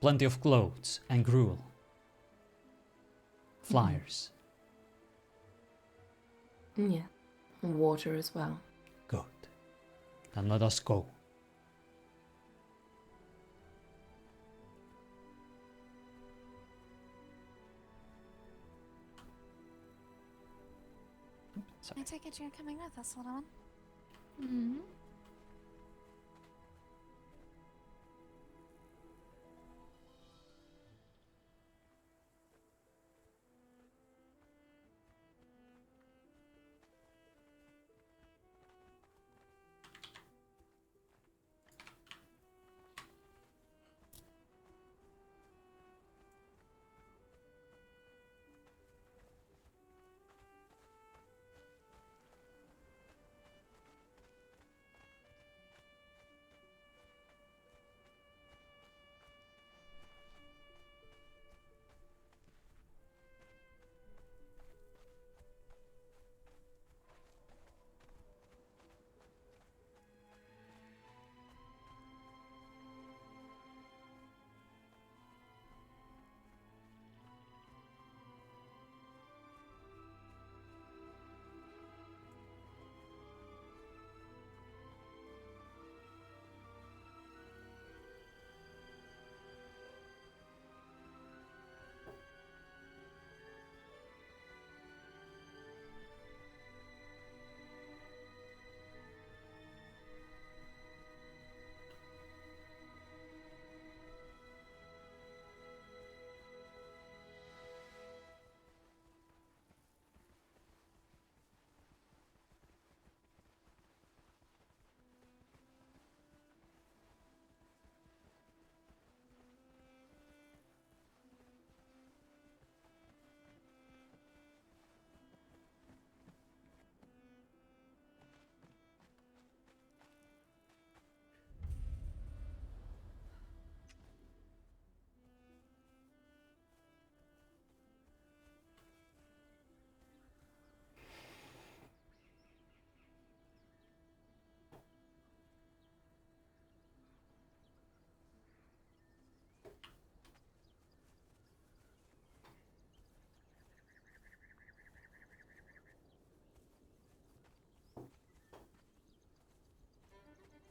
plenty of clothes and gruel, flyers. Yeah. And water as well. Good. Then let us go. Sorry. I take it you're coming with us, little one. Mm-hmm.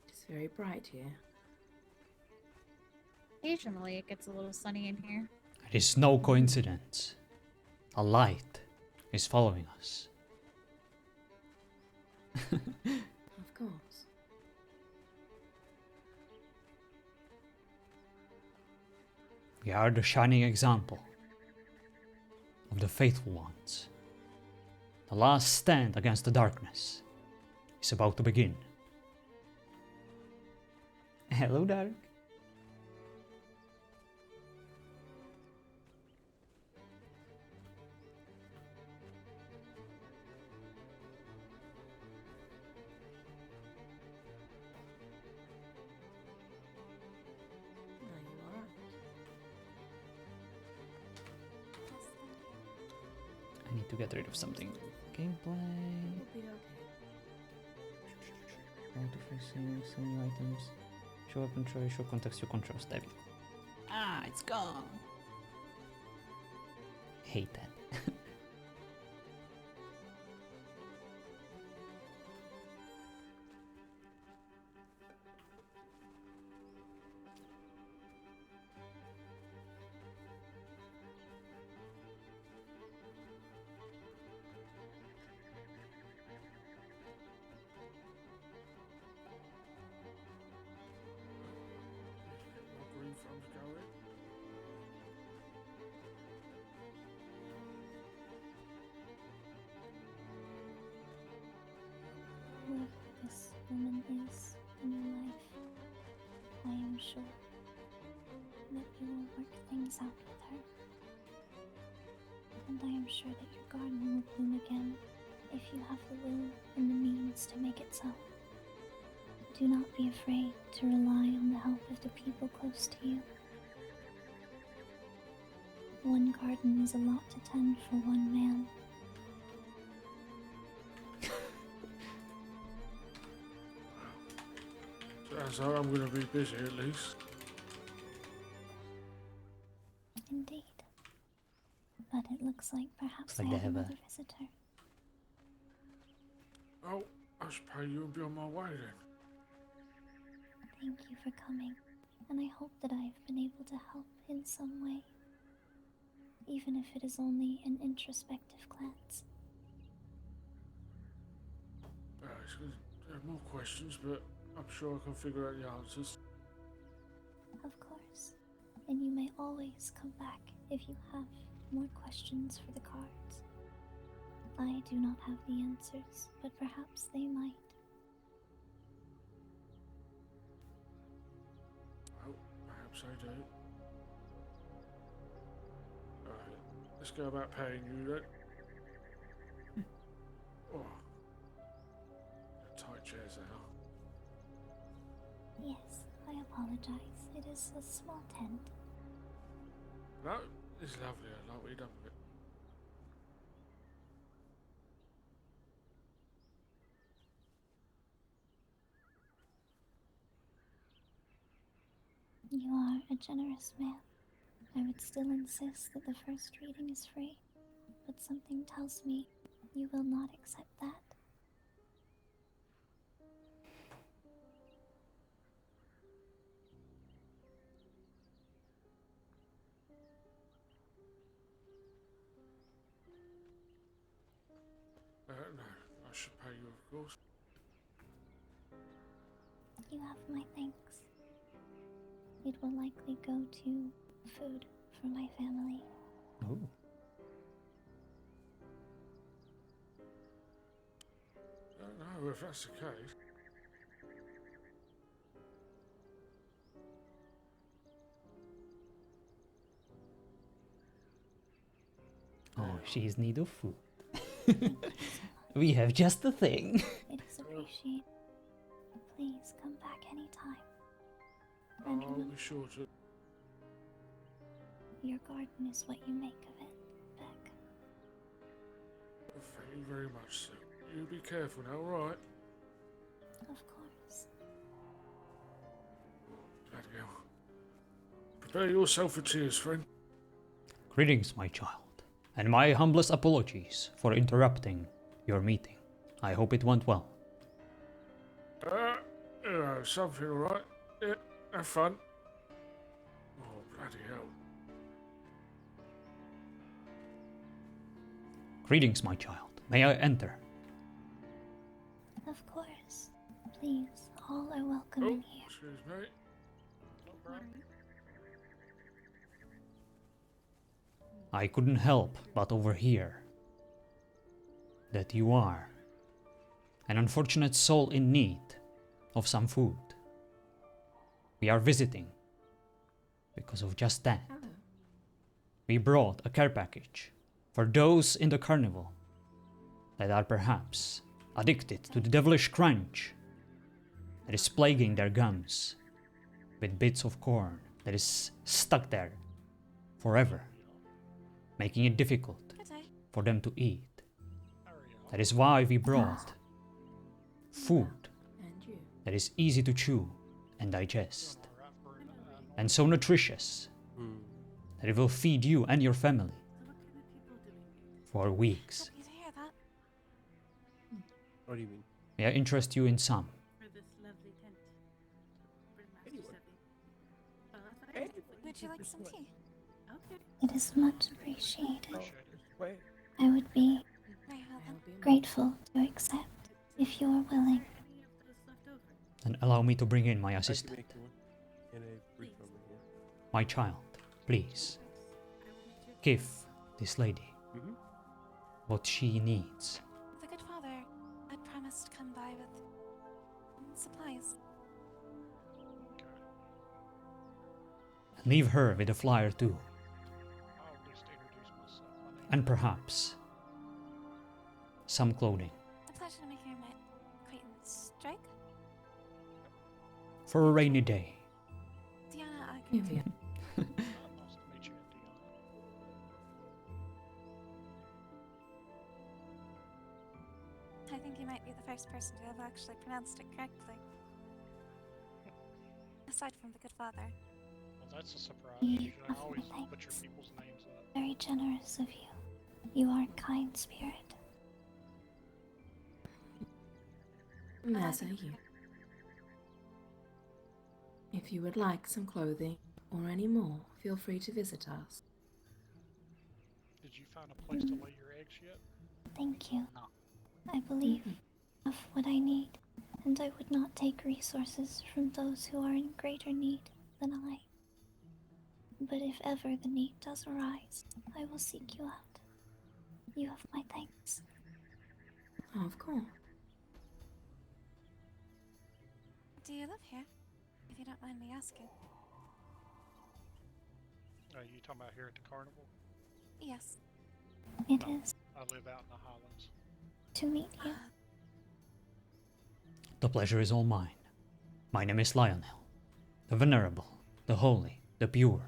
It's very bright here. Occasionally it gets a little sunny in here. It is no coincidence. A light is following us. Of course. We are the shining example of the faithful ones. The last stand against the darkness is about to begin. Hello, Dark. No, you are. I need to get rid of something. Gameplay. You'll be okay. Auto facing, some new items. Show up control, show context, your controls. There we go. Ah, it's gone. Hate that. More green thumbs going. Whoever this woman is in your life, I am sure that you will work things out with her. And I am sure that your garden will bloom again if you have the will and the means to make it so. Do not be afraid to rely on the help of the people close to you. One garden is a lot to tend for one man. Sounds like I'm going to be busy at least. Indeed. But it looks like perhaps Like I they have have a- another visitor. Oh, I should pay you and be on my way then. Thank you for coming, and I hope that I have been able to help in some way, even if it is only an introspective glance. It's going to have more questions, but I'm sure I can figure out the answers. Of course. And you may always come back if you have more questions for the cards. I do not have the answers, but perhaps they might. Well, perhaps I do. Alright, let's go about paying you then. Oh, tight chairs now. Yes, I apologize. It is a small tent. No, it's lovely. I like what you've done with it. You are a generous man. I would still insist that the first reading is free, but something tells me you will not accept that. No, I should pay you, of course. You have my thanks. It will likely go to food for my family. Oh. No, if that's the case. Oh, she's need of food. We have just the thing. It is appreciated. Please come back anytime. I'll And be remember, sure to. your garden is what you make of it, Beck. Thank you very much, sir. You be careful now, alright? Of course. Bloody hell. Prepare yourself for tears, friend. Greetings, my child, and my humblest apologies for interrupting your meeting. I hope it went well. Something alright. Yeah, have fun. Oh, bloody hell. Greetings, my child. May I enter? Of course. Please, all are welcome Oh, in here. excuse me. I couldn't help but overhear that you are an unfortunate soul in need of some food. We are visiting because of just that. Hello. We brought a care package for those in the carnival that are perhaps addicted to the devilish crunch that is plaguing their gums with bits of corn that is stuck there forever, making it difficult Good day. for them to eat. That is why we brought food And you. that is easy to chew and digest, and so nutritious that it will feed you and your family for weeks. Happy to hear that. What do you mean? May I interest you in some? For this lovely tent. Anyway. Would you like some tea? Okay. It is much appreciated. Wait. I would be Very well then. I'll be grateful to accept if you are willing. Any of those left over? And allow me to bring in my I can assistant. make you one. And a brief over here. My child, please, I will make sure. give this lady Mm-hmm. what she needs. The good father had promised to come by with supplies. And leave her with a flyer too. And perhaps some clothing A pleasure to make your acquaintance, Drake. for a rainy day. Diana, I agree. Vivian. I think you might be the first person to have actually pronounced it correctly. Aside from the good father. Well, that's a surprise. You Usually I offer always butcher thanks. people's names up. Very generous of you. You are a kind spirit. As are you. If you would like some clothing or any more, feel free to visit us. Did you find a place to lay your eggs yet? Thank you. I believe I have what I need, and I would not take resources from those who are in greater need than I. But if ever the need does arise, I will seek you out. You have my thanks. Of course. Do you live here? If you don't mind me asking. You talking about here at the carnival? Yes. It is I live out in the Highlands. to meet you. The pleasure is all mine. My name is Lionel, the venerable, the holy, the pure,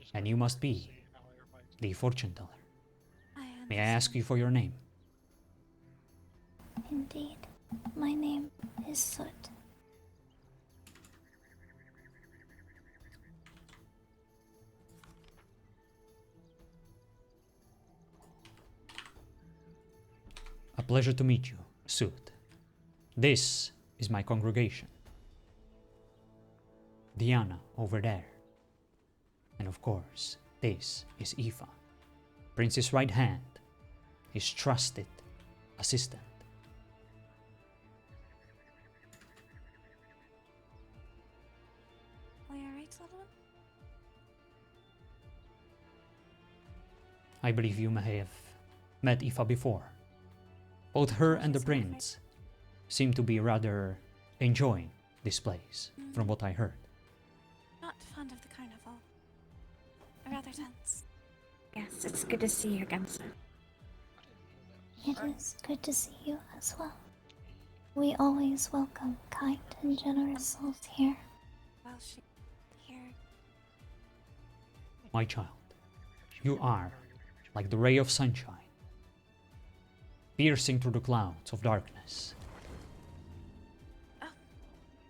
Just and go you must and be see how everybody's- the fortune teller. I May I ask you for your name? Indeed, my name is Soot. A pleasure to meet you, Soot. This is my congregation. Diana over there. And of course, this is Aoife, Prince's right hand, his trusted assistant. Are you alright, little one? I believe you may have met Aoife before. Both her and the prince seem to be rather enjoying this place, from what I heard. Not fond of the carnival. Rather tense. Yes, it's good to see you again, sir. It is good to see you as well. We always welcome kind and generous souls here. Well, she here. My child, you are like the ray of sunshine, piercing through the clouds of darkness.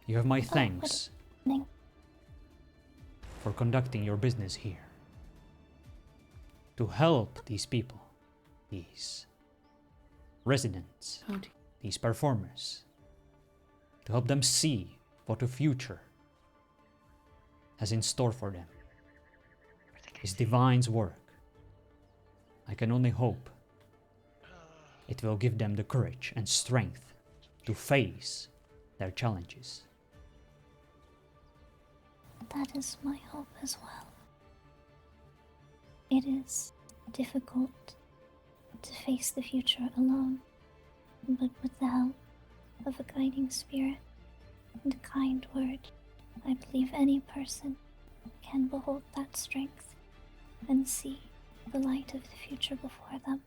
You have my thanks Evening. for conducting your business here. To help these people, these residents, How do these performers, to help them see what the future has in store for them, is divine's work. I can only hope it will give them the courage and strength to face their challenges. That is my hope as well. It is difficult to face the future alone, but with the help of a guiding spirit, and a kind word. I believe any person can behold that strength and see the light of the future before them.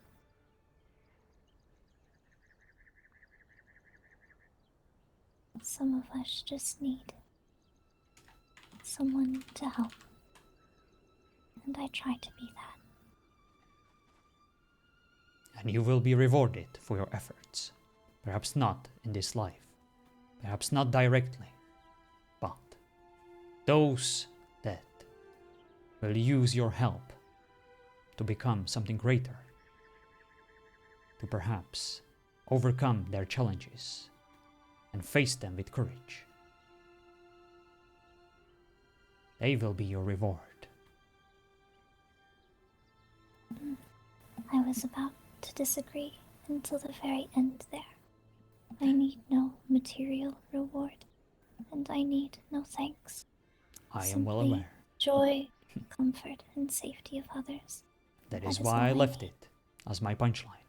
Some of us just need someone to help, and I try to be that. And you will be rewarded for your efforts. Perhaps not in this life, perhaps not directly, but those that will use your help to become something greater, to perhaps overcome their challenges and face them with courage. They will be your reward. I was about to disagree until the very end there. I need no material reward, and I need no thanks. I am well Simply aware. joy, comfort, and safety of others. That That is is why all I I left need. it as my punchline.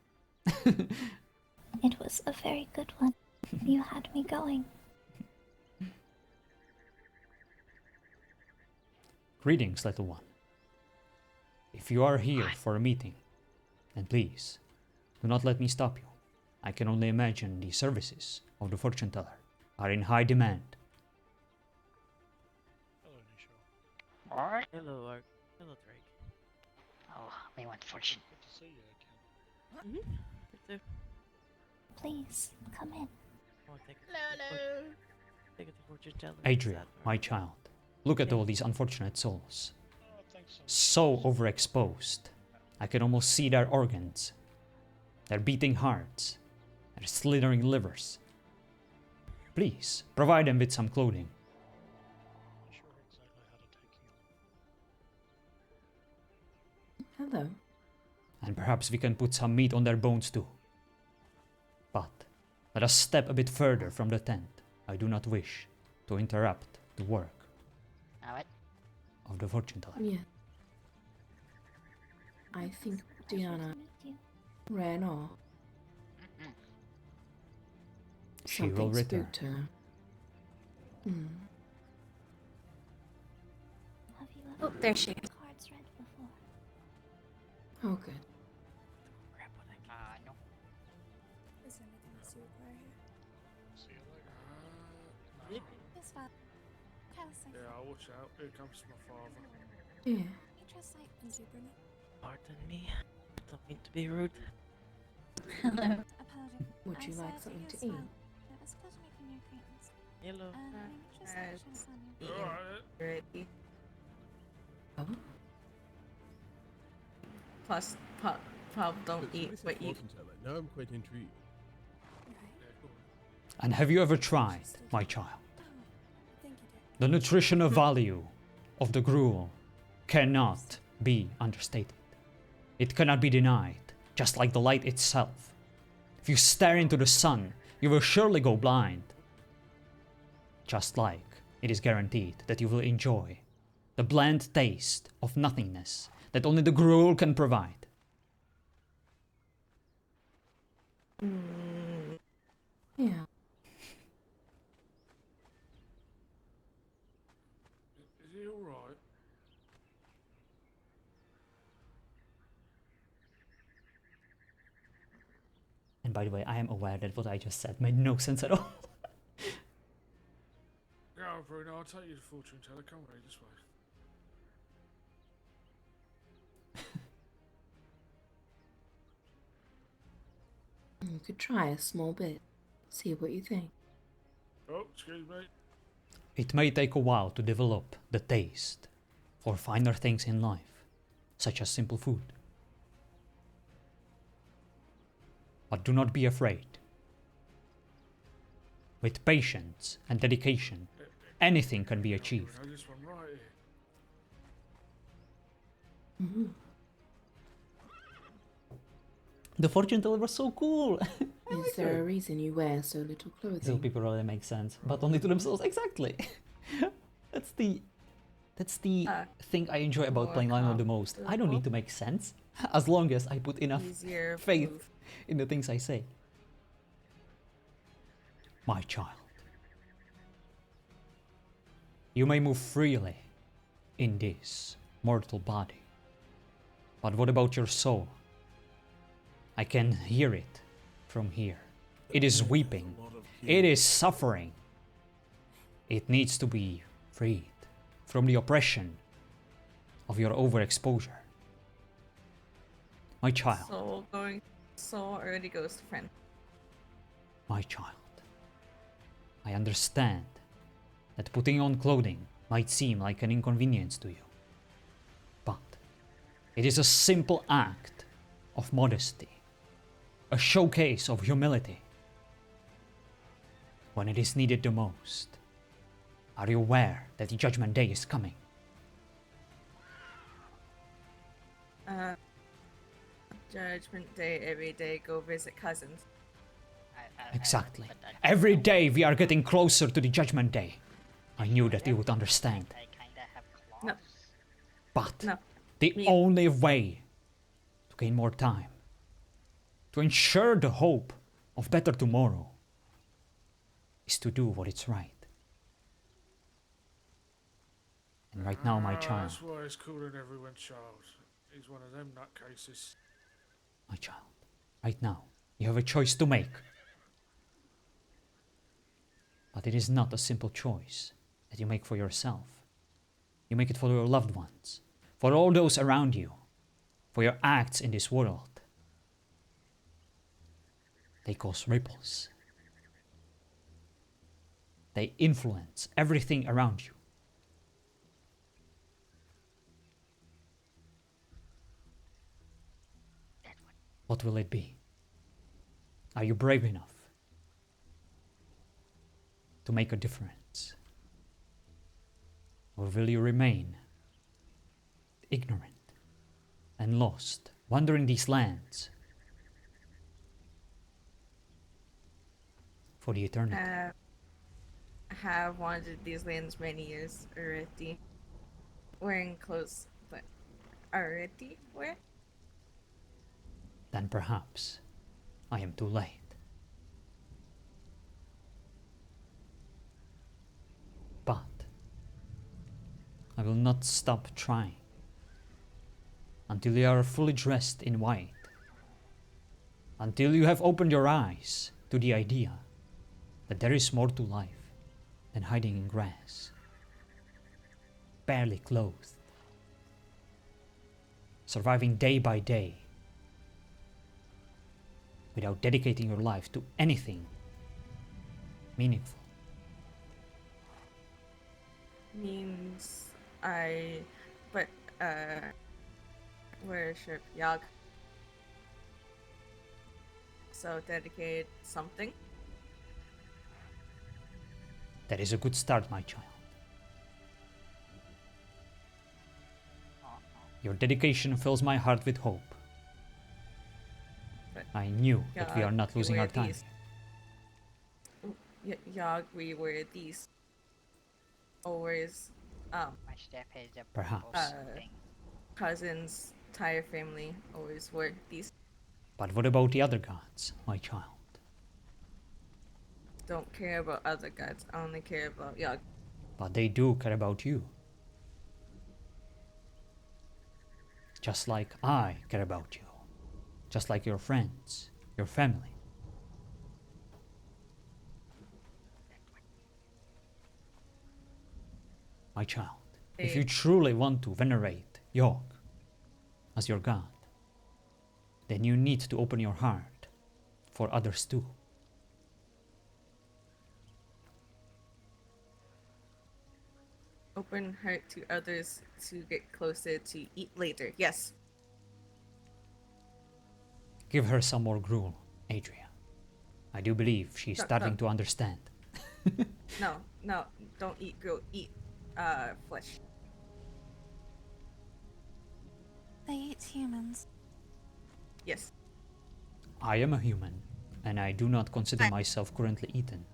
It was a very good one. You had me going. Greetings, little one. If you are here for a meeting, then please, do not let me stop you. I can only imagine the services of the fortune teller are in high demand. Hello, Nisho. What? Hello, Ark. Hello, Drake. Oh, we want fortune. Good to see you again. Good to Please, come in. take it. Take it to fortune teller. Adria, my child, look at all these unfortunate souls. Oh, thanks So overexposed. I can almost see their organs, their beating hearts, their slithering livers. Please, provide them with some clothing. Not sure exactly how to take you. Hello. And perhaps we can put some meat on their bones too. But let us step a bit further from the tent. I do not wish to interrupt the work What? of the fortune teller. Yeah. I think Diana Meet you. ran off. She will Something return. spooked her. Hmm. Have you Oh, ever there she heard is. cards read before? Oh, good. Grab what I can. No. Is there anything else you require here? See you later. No. Yes, well, kind of safe. Yeah, I'll watch out. Here comes my father. Yeah. You trust like into Bruno? Pardon me. Don't mean to be rude. Hello. Apology. Would you I like said something you to as eat? well. It was a pleasure making your acquaintance. Hello. Let me just Alright. shine upon you. Uh, Yeah. Alright. Ready. Oh. Plus, Pop don't eat what you. Now I'm quite intrigued. Right. Yeah, go on. And have you ever tried, my child? Oh, thank you, dear. The nutritional value of the gruel cannot be understated. It cannot be denied, just like the light itself. If you stare into the sun, you will surely go blind. Just like it is guaranteed that you will enjoy the bland taste of nothingness that only the gruel can provide. Yeah. Is he alright? And by the way, I am aware that what I just said made no sense at all. Yeah, Bruno, I'll take you to fortune teller. Come on, this way. You could try a small bit. See what you think. Oh, excuse me. It may take a while to develop the taste for finer things in life, such as simple food. But do not be afraid. With patience and dedication, anything can be achieved. Bruno, this one right here. Mm-hmm. The fortune teller was so cool. Is there a reason you wear so little clothing? So people really make sense, but only to themselves. Exactly. that's the thing I enjoy about more playing Lionel the most. I don't need to make sense as long as I put enough Easier faith move. in the things I say. My child, You may move freely in this mortal body. But what about your soul? I can hear it from here. It is weeping. It is suffering. It needs to be freed from the oppression of your overexposure. My child. Soul already goes to friend. My child. I understand that putting on clothing might seem like an inconvenience to you. But it is a simple act of modesty. A showcase of humility. When it is needed the most. Are you aware that the Judgment Day is coming? Judgment Day, every day, go visit cousins. Exactly. Every day we are getting closer to the Judgment Day. I knew that you would understand. I kinda have claws. No. But No. the only way to gain more time, to ensure the hope of better tomorrow, is to do what is right. And right now, my child, That's why he's calling everyone child. He's one of them nutcases. my child, right now, you have a choice to make. But it is not a simple choice that you make for yourself. You make it for your loved ones, for all those around you, for your acts in this world. They cause ripples. They influence everything around you. What will it be? Are you brave enough to make a difference? Or will you remain ignorant and lost, wandering these lands for the eternity? I have wandered these lands many years already. Wearing clothes, but already where? Then perhaps I am too late. But I will not stop trying until you are fully dressed in white, until you have opened your eyes to the idea that there is more to life than hiding in grass, barely clothed, surviving day by day without dedicating your life to anything meaningful. Means worship Yag. So dedicate something. That is a good start, my child. Your dedication fills my heart with hope. But I knew that we Yag, are not we losing wear our time. these. Yag, we wear these. Always, My step has a Perhaps. thing. cousins, entire family always wear these. But what about the other gods, my child? Don't care about other gods. I only care about Yag. But they do care about you. Just like I care about you. Just like your friends, your family. My child, if you truly want to venerate Yog as your god, then you need to open your heart for others too. Open heart to others to get closer to eat later. Yes. Give her some more gruel, Adria. I do believe she's No, starting no. to understand. No, don't eat gruel. Eat flesh. They eat humans. Yes. I am a human, and I do not consider myself currently eaten.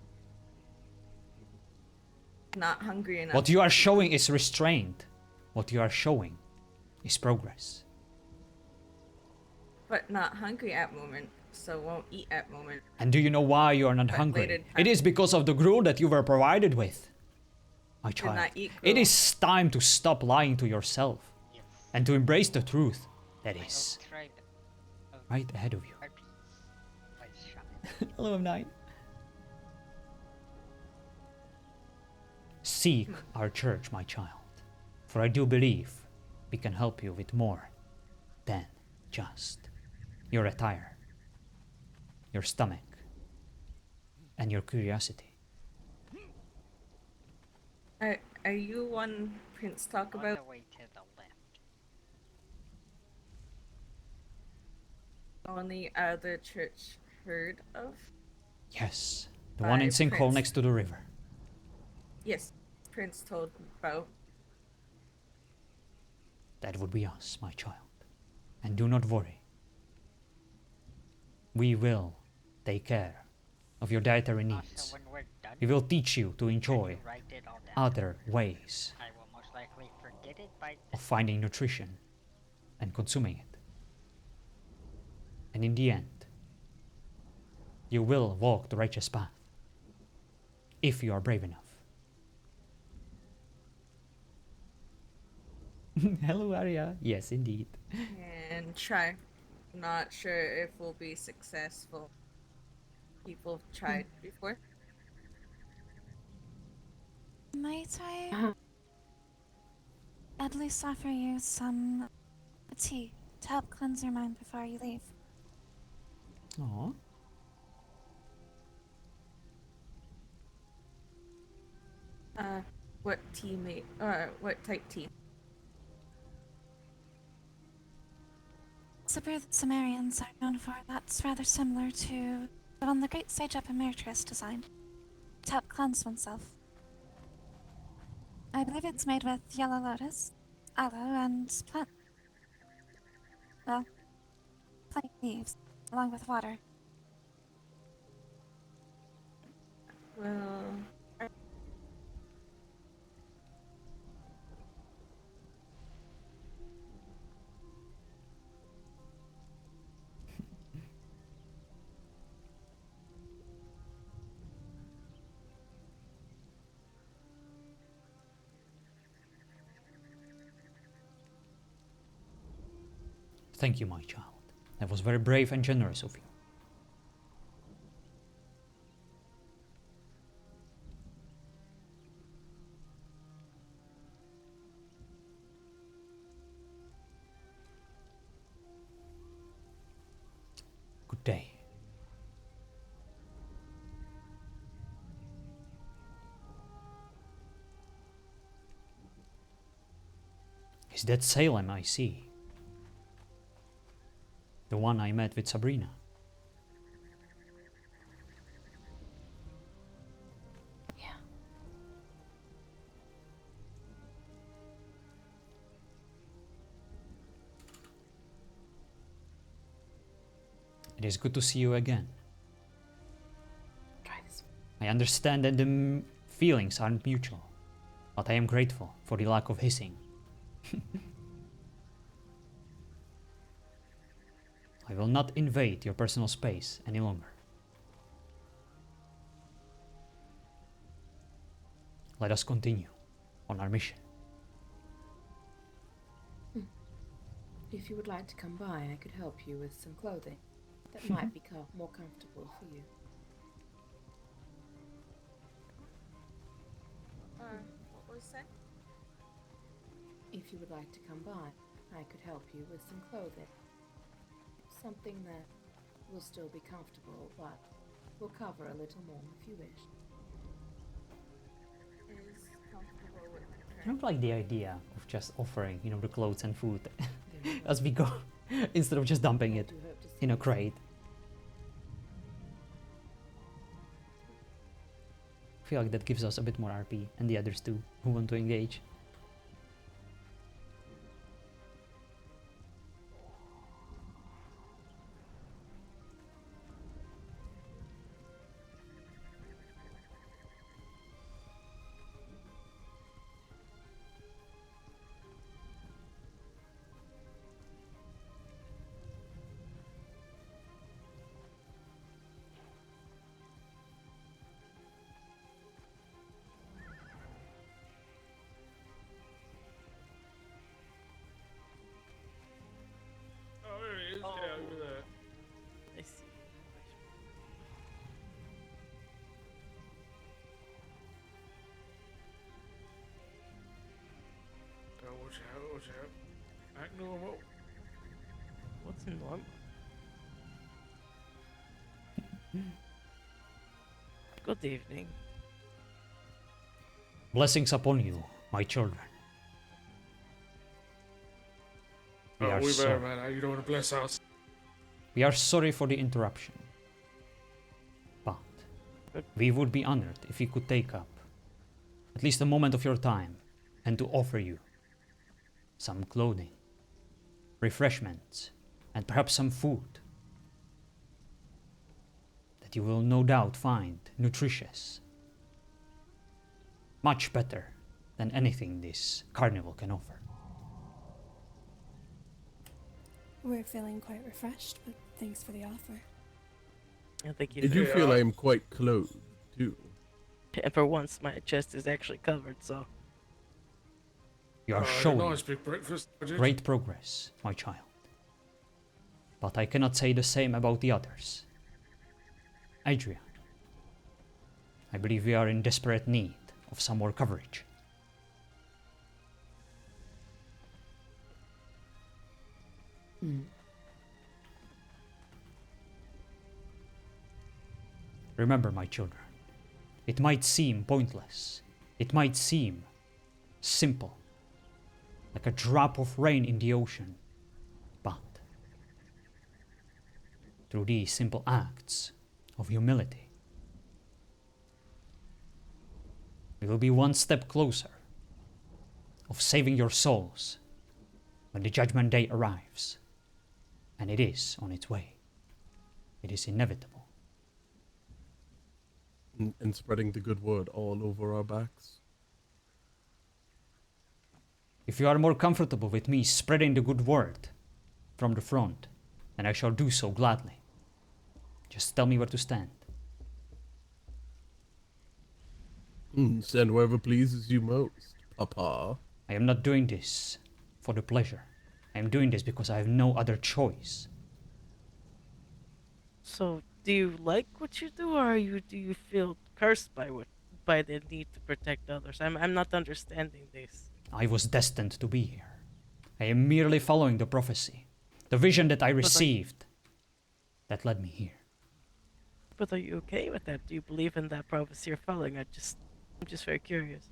Not hungry enough. What you are showing is restraint. What you are showing is progress. But not hungry at moment, so won't eat at moment. And do you know why you are not But hungry? later It is because of the gruel that you were provided with. My Did child, not eat it gruel. is time to stop lying to yourself Yes. and to embrace the truth that I is will try that. right ahead of you. RP. My child. Hello, M9. Seek our church, my child, for I do believe we can help you with more than just your attire, your stomach, and your curiosity. Are you one Prince talk On about? the way to the left. Only other church heard of? Yes, the one in By Sinkhole Prince. next to the river. Yes, Prince told about. That would be us, my child. And do not worry. We will take care of your dietary needs. Also, when we're done, We will teach you to can enjoy you write it all down? other ways I will most likely forget it by of finding nutrition and consuming it. And in the end, you will walk the righteous path if you are brave enough. Hello, Arya. Yes, indeed. And try. Not sure if we'll be successful. People have tried before. Might I at least offer you some tea to help cleanse your mind before you leave? Aww. What tea made? What type tea? It's a brew that Sumerians are known for that's rather similar to the one the great sage Epimetheus designed to help cleanse oneself. I believe it's made with yellow lotus, aloe, and plant leaves, along with water. Well, Thank you, my child. That was very brave and generous of you. Good day. Is that Salem I see? The one I met with Sabrina? Yeah. It is good to see you again. Try this. I understand that the feelings aren't mutual, but I am grateful for the lack of hissing. I will not invade your personal space any longer. Let us continue on our mission. If you would like to come by, I could help you with some clothing that might be more comfortable for you. what was that? If you would like to come by, I could help you with some clothing. Something that will still be comfortable, but will cover a little more if you wish. Is comfortable with I don't like the idea of just offering, the clothes and food Very well. as we go, instead of just dumping I it do hope to see in a you crate. I feel like that gives us a bit more RP and the others too, who want to engage. Watch out. Act normal. What's normal? Good evening. Blessings upon you, my children. We are we better, sorry. man. You don't want to bless us. We are sorry for the interruption. But we would be honored if we could take up at least a moment of your time and to offer you some clothing, refreshments, and perhaps some food that you will no doubt find nutritious. Much better than anything this carnival can offer. We're feeling quite refreshed, but thanks for the offer. I think you I do feel I am quite clothed, too. And for once, my chest is actually covered, so... You are showing nice big breakfast. great progress, my child. But I cannot say the same about the others. Adrian, I believe we are in desperate need of some more coverage. Remember, my children, it might seem pointless. It might seem simple, like a drop of rain in the ocean. But through these simple acts of humility, we will be one step closer of saving your souls when the judgment day arrives. And it is on its way. It is inevitable. And spreading the good word all over our backs. If you are more comfortable with me spreading the good word from the front, then I shall do so gladly. Just tell me where to stand. Stand wherever pleases you most, Papa. I am not doing this for the pleasure. I am doing this because I have no other choice. So, do you like what you do, or do you feel cursed by the need to protect others? I'm not understanding this. I was destined to be here. I am merely following the prophecy, the vision that I received, that led me here. But are you okay with that? Do you believe in that prophecy you're following? I'm just very curious.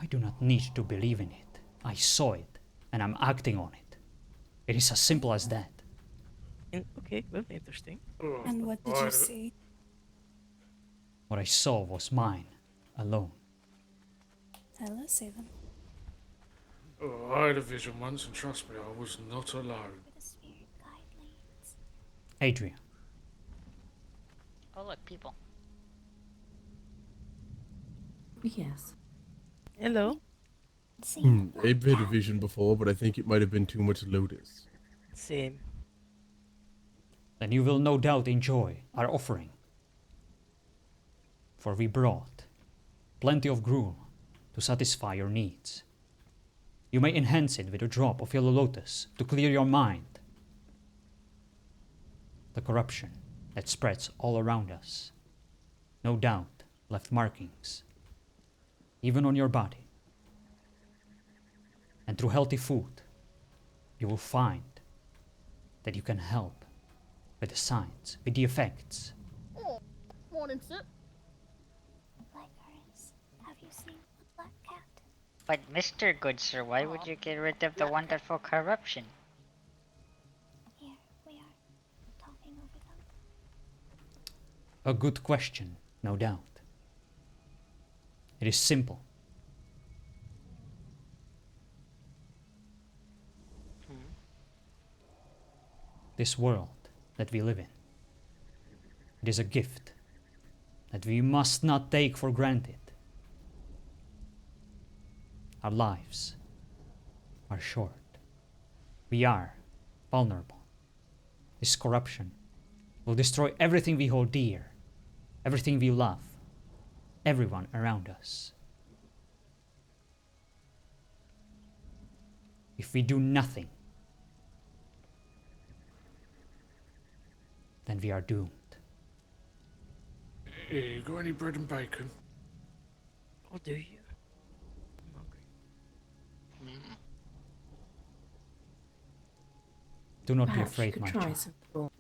I do not need to believe in it. I saw it, and I'm acting on it. It is as simple as that. Okay, well, interesting. And what did you see? What I saw was mine, alone. Hello, Salem. Oh, I had a vision once, and trust me, I was not alone. Adrian. Oh, look, people. Yes. Hello. I've had a vision before, but I think it might have been too much Lotus. Same. Then you will no doubt enjoy our offering. For we brought plenty of gruel to satisfy your needs. You may enhance it with a drop of yellow lotus to clear your mind. The corruption that spreads all around us, no doubt left markings, even on your body. And through healthy food, you will find that you can help with the signs, with the effects. Oh, morning, sir. Likewise, have you seen the Black Cat? But Mr. Good Sir, why would you get rid of the wonderful corruption? Here, we are talking over them. A good question, no doubt. It is simple. This world that we live in, it is a gift that we must not take for granted. Our lives are short. We are vulnerable. This corruption will destroy everything we hold dear, everything we love, everyone around us. If we do nothing, then we are doomed. Hey, you got any bread and bacon? Oh, do you? I'm Do not be Perhaps you afraid, could my try child. some thought.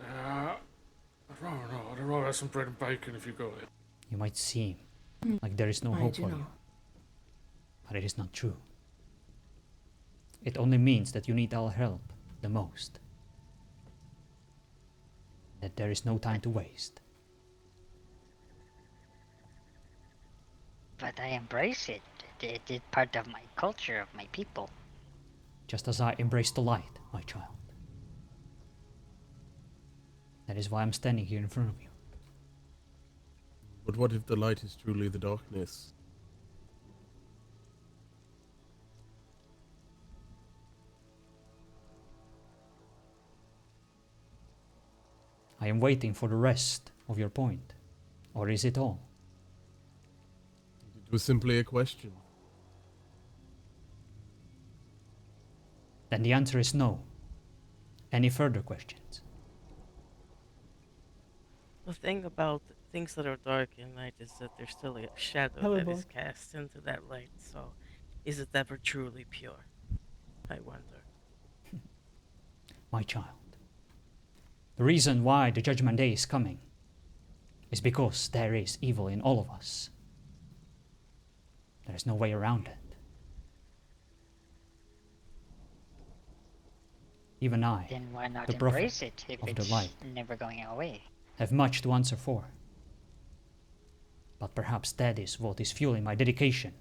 I'd rather not. I'd rather have some bread and bacon if you got it. You might seem like there is no I hope do for you, not. but it is not true. It only means that you need our help the most. That there is no time to waste. But I embrace it. It's part of my culture, of my people. Just as I embrace the light, my child. That is why I'm standing here in front of you. But what if the light is truly the darkness? I am waiting for the rest of your point. Or is it all? It was simply a question. Then the answer is no. Any further questions? The thing about things that are dark in night is that there's still a shadow Hello, that boy. is cast into that light. So, is it ever truly pure? I wonder. My child. The reason why the Judgment Day is coming is because there is evil in all of us. There is no way around it. Even I, Then why not the prophet embrace it if of the it's light, never going away? have much to answer for. But perhaps that is what is fueling my dedication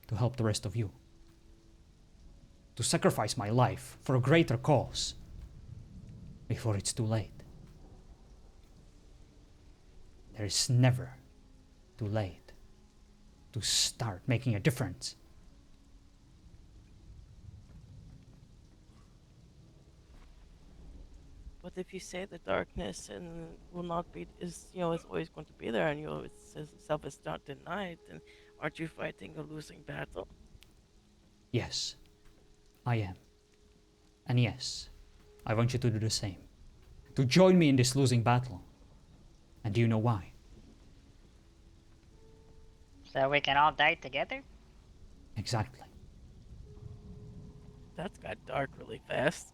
to help the rest of you. To sacrifice my life for a greater cause before it's too late. There is never too late to start making a difference. But if you say the darkness and will not be is always going to be there, and it's itself is not denied, then aren't you fighting a losing battle? Yes, I am. And yes, I want you to do the same. To join me in this losing battle. And do you know why? So we can all die together? Exactly. That's got dark really fast.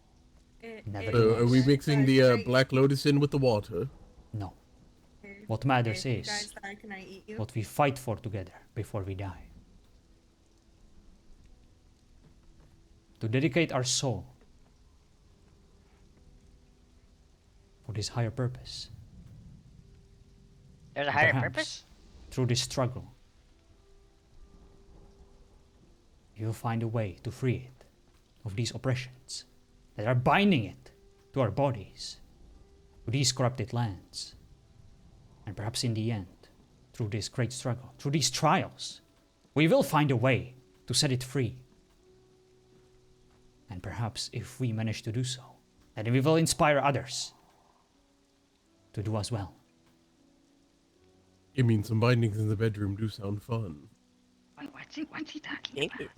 So are we mixing the Black Lotus in with the water? No. What matters If you is guys die, can I eat you? what we fight for together before we die. To dedicate our soul for this higher purpose. There's a And higher perhaps, purpose? through this struggle, you'll find a way to free it of these oppressions that are binding it to our bodies, to these corrupted lands. And perhaps in the end, through this great struggle, through these trials, we will find a way to set it free. And perhaps if we manage to do so, then we will inspire others to do as well. I mean, some bindings in the bedroom do sound fun. Wait, what's he talking about?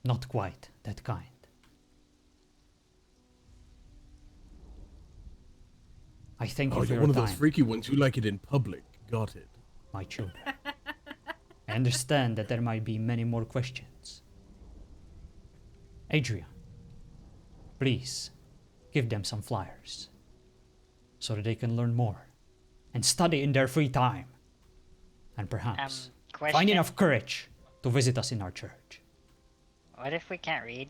Not quite that kind. I thank you Oh, for you're your one of time, those freaky ones. You like it in public. Got it. my children. I understand that there might be many more questions. Adrian, please give them some flyers so that they can learn more and study in their free time and perhaps find question? enough courage to visit us in our church. What if we can't read?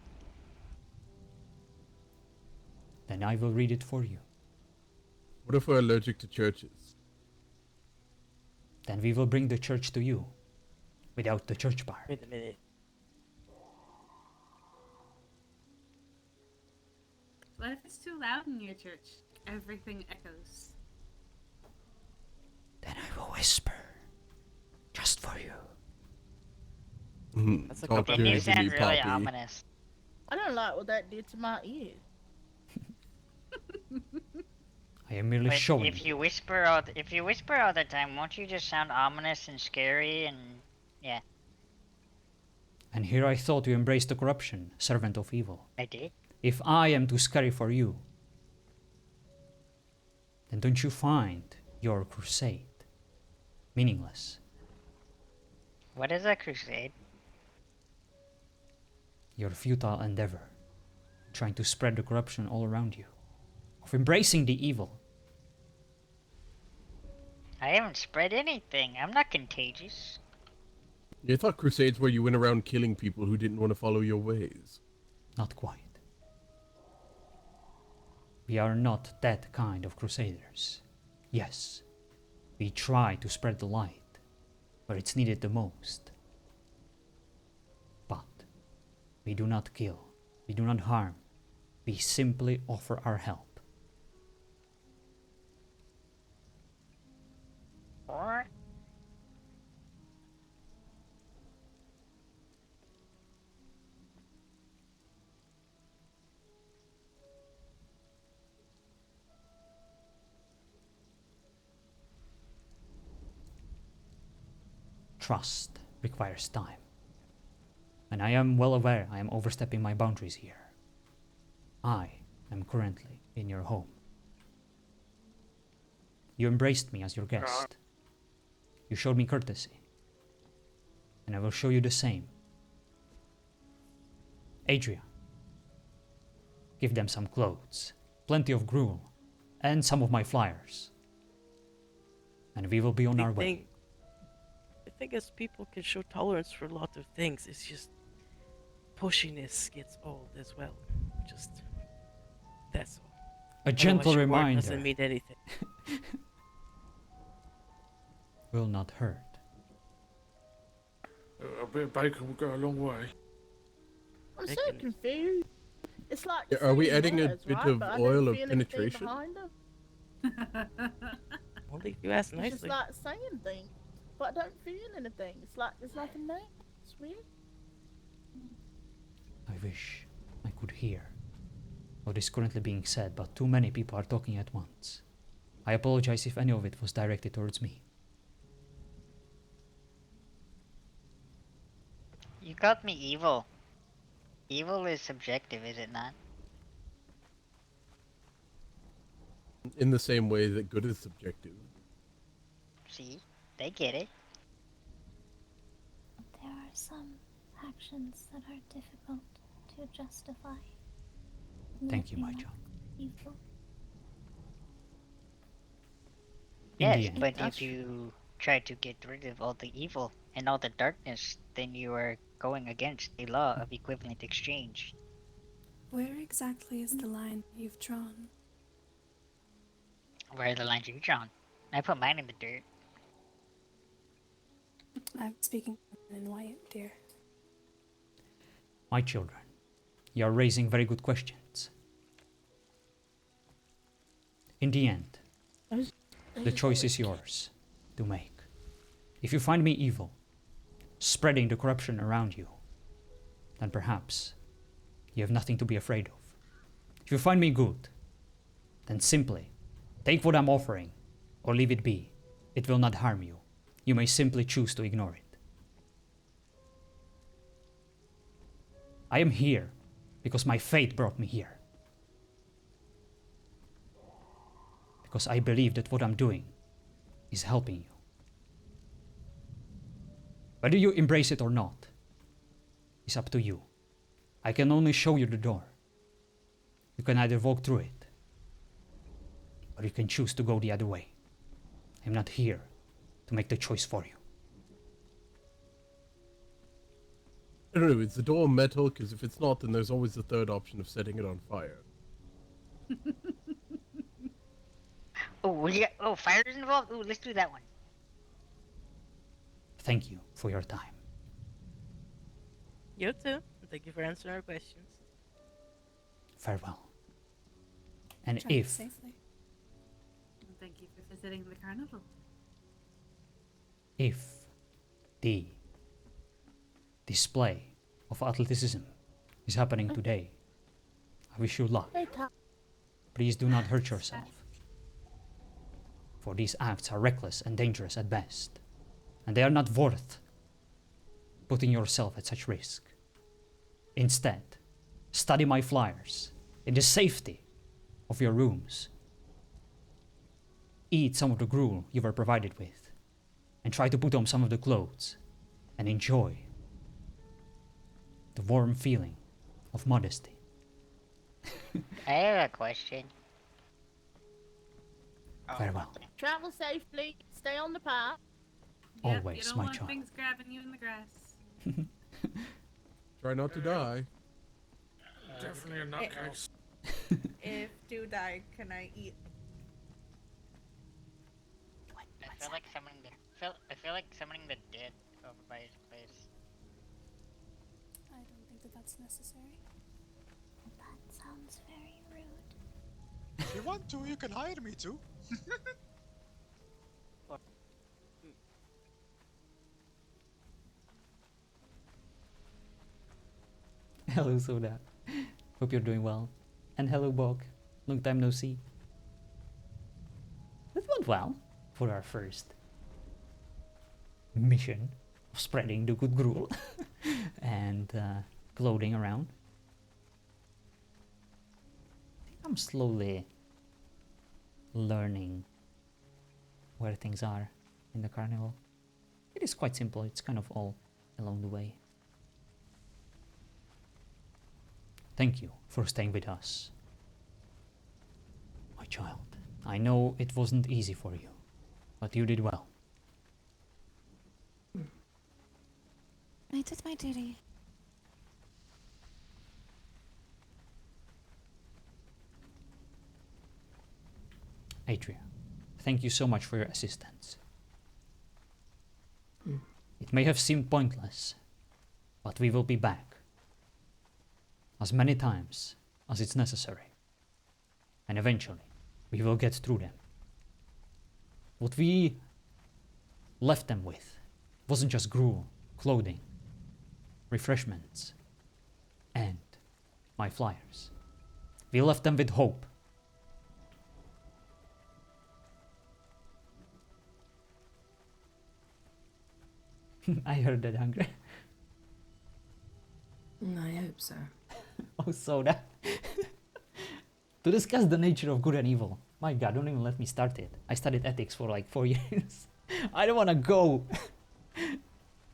Then I will read it for you. What if we're allergic to churches? Then we will bring the church to you without the church bar. Wait a minute. What if it's too loud in your church? Everything echoes. Then I will whisper just for you. That's a Talk couple Then you dirty, sound really Poppy. ominous. I don't like what that did to my ear. I am merely But showing if you. you whisper all the time, won't you just sound ominous and scary and yeah? And here I thought you embraced the corruption, servant of evil. I did. If I am too scary for you, then don't you find your crusade meaningless? What is a crusade? Your futile endeavor, trying to spread the corruption all around you, of embracing the evil. I haven't spread anything. I'm not contagious. Yeah, I thought crusades where you went around killing people who didn't want to follow your ways. Not quite. We are not that kind of crusaders. Yes, we try to spread the light where it's needed the most. But we do not kill, we do not harm, we simply offer our help. Or Trust requires time. And I am well aware I am overstepping my boundaries here. I am currently in your home. You embraced me as your guest. You showed me courtesy. And I will show you the same. Adria, give them some clothes, plenty of gruel, and some of my flyers. And we will be on our way. I think as people can show tolerance for a lot of things, it's just pushiness gets old as well. Just that's all. A gentle Otherwise, your word reminder doesn't mean anything. will not hurt. A bit of bacon will go a long way. I'm so confused. It's like Yeah, are we saying adding a words, bit right? of But I oil don't of feel anything penetration? behind them. Only if you ask It's just nicely. like saying things, but I don't feel anything. It's like there's nothing there. It's weird. I wish I could hear what is currently being said, but too many people are talking at once. I apologize if any of it was directed towards me. you called me evil. Evil is subjective, is it not? In the same way that good is subjective. See? They get it. There are some actions that are difficult to justify. Thank you, my Living child. evil. In Yes, the end, but if you try to get rid of all the evil and all the darkness, then you are going against the law of equivalent exchange. Where exactly is the line you've drawn? Where are the lines you drawn? I put mine in the dirt. I'm speaking in white, dear. my children, you are raising very good questions. In the end, the choice is yours to make. If you find me evil, spreading the corruption around you, then perhaps you have nothing to be afraid of. If you find me good, then simply take what I'm offering or leave it be. It will not harm you. You may simply choose to ignore it. I am here because my fate brought me here. Because I believe that what I'm doing is helping you. Whether you embrace it or not is up to you. I can only show you the door. You can either walk through it, or you can choose to go the other way. I'm not here to make the choice for you. I don't know, is the door metal? Because if it's not, then there's always the third option of setting it on fire. Oh, fire's involved? Ooh, let's do that one. Thank you for your time. You too. Thank you for answering our questions. Farewell. And Travel if safely. And thank you for visiting the carnival. if the display of athleticism is happening today, I wish you luck. Please do not hurt yourself, for these acts are reckless and dangerous at best, and they are not worth putting yourself at such risk. Instead, study my flyers in the safety of your rooms. Eat some of the gruel you were provided with, and try to put on some of the clothes. and enjoy the warm feeling of modesty. I have a question. Very well. Travel safely. Stay on the path. Yep, Always, you don't my want child. things grabbing you in the grass. Try not to die. Definitely in that case. If do die, can I eat? I feel like summoning the dead over by his place. I don't think that that's necessary. That sounds very rude. If you want to, you can hire me too. Hello, Soda. Hope you're doing well. And hello, Bok. Long time no see. That went well for our first mission of spreading the good gruel and clothing around. I think I'm slowly learning where things are in the carnival. It is quite simple, it's kind of all along the way. Thank you for staying with us, my child. I know it wasn't easy for you, but you did well. I did my duty. Atria, thank you so much for your assistance. It may have seemed pointless, but we will be back as many times as it's necessary, and eventually we will get through them. What we left them with wasn't just gruel, clothing, refreshments, and my flyers. We left them with hope. I heard that, Hungry. I hope so. Oh, Soda. To discuss the nature of good and evil. My god, don't even let me start it. I studied ethics for like 4 years. I don't want to go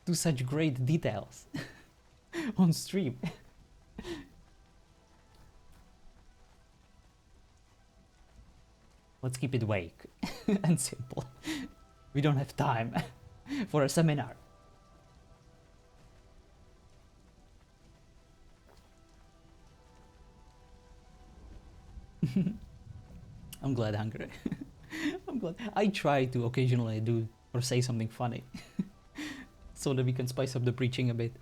to such great details on stream. Let's keep it vague and simple. We don't have time for a seminar. I'm glad, Hunger. I'm glad. I try to occasionally do or say something funny so that we can spice up the preaching a bit.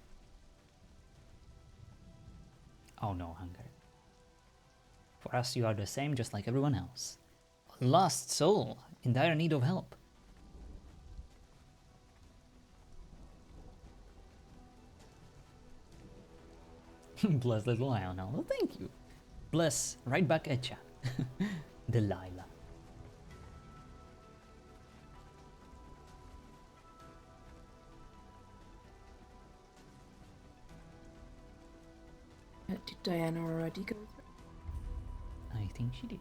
Oh no, Hunger. For us, you are the same, just like everyone else. A lost soul in dire need of help. Bless little Lionel. Well, thank you. Bless right back at ya. Delilah. Did Diana already go through? I think she did.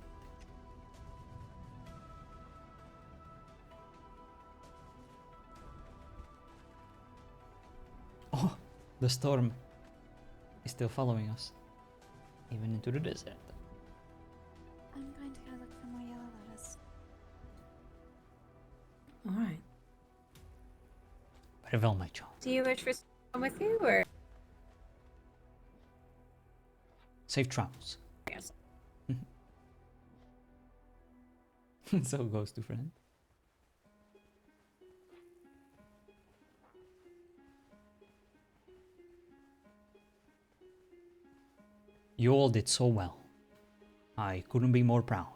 Oh, the storm is still following us, even into the desert. I'm going to go look for more yellow lotus. Alright. Very well, my child. Do you wish for someone with you, or? Safe travels. Yes. So goes to friend. You all did so well. I couldn't be more proud.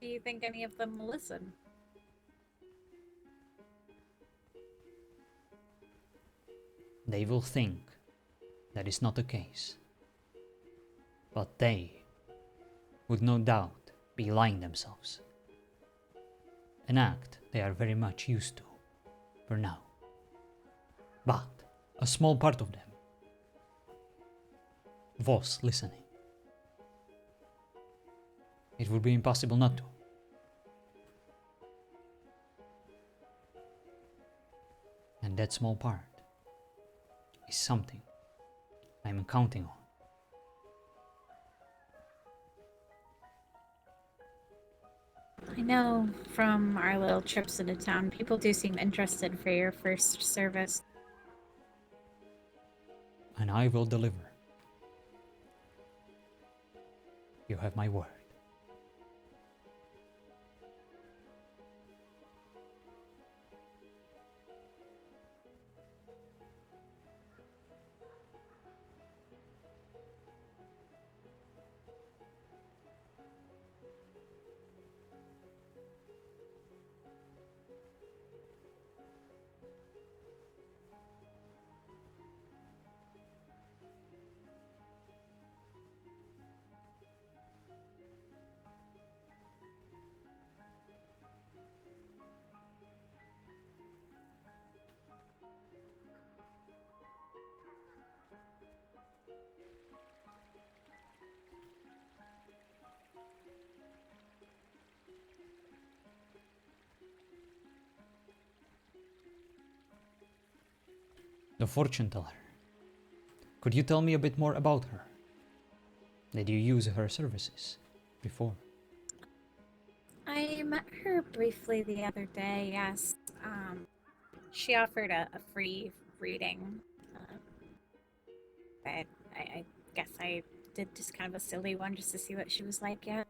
Do you think any of them will listen? They will think that is not the case. But they would no doubt be lying themselves. An act they are very much used to, for now. But a small part of them was listening. It would be impossible not to. And that small part is something I'm counting on. I know from our little trips into town, people do seem interested for your first service. And I will deliver. You have my word. The fortune teller. Could you tell me a bit more about her? Did you use her services before? I met her briefly the other day, yes. She offered a free reading. But I guess I did just kind of a silly one just to see what she was like, yeah.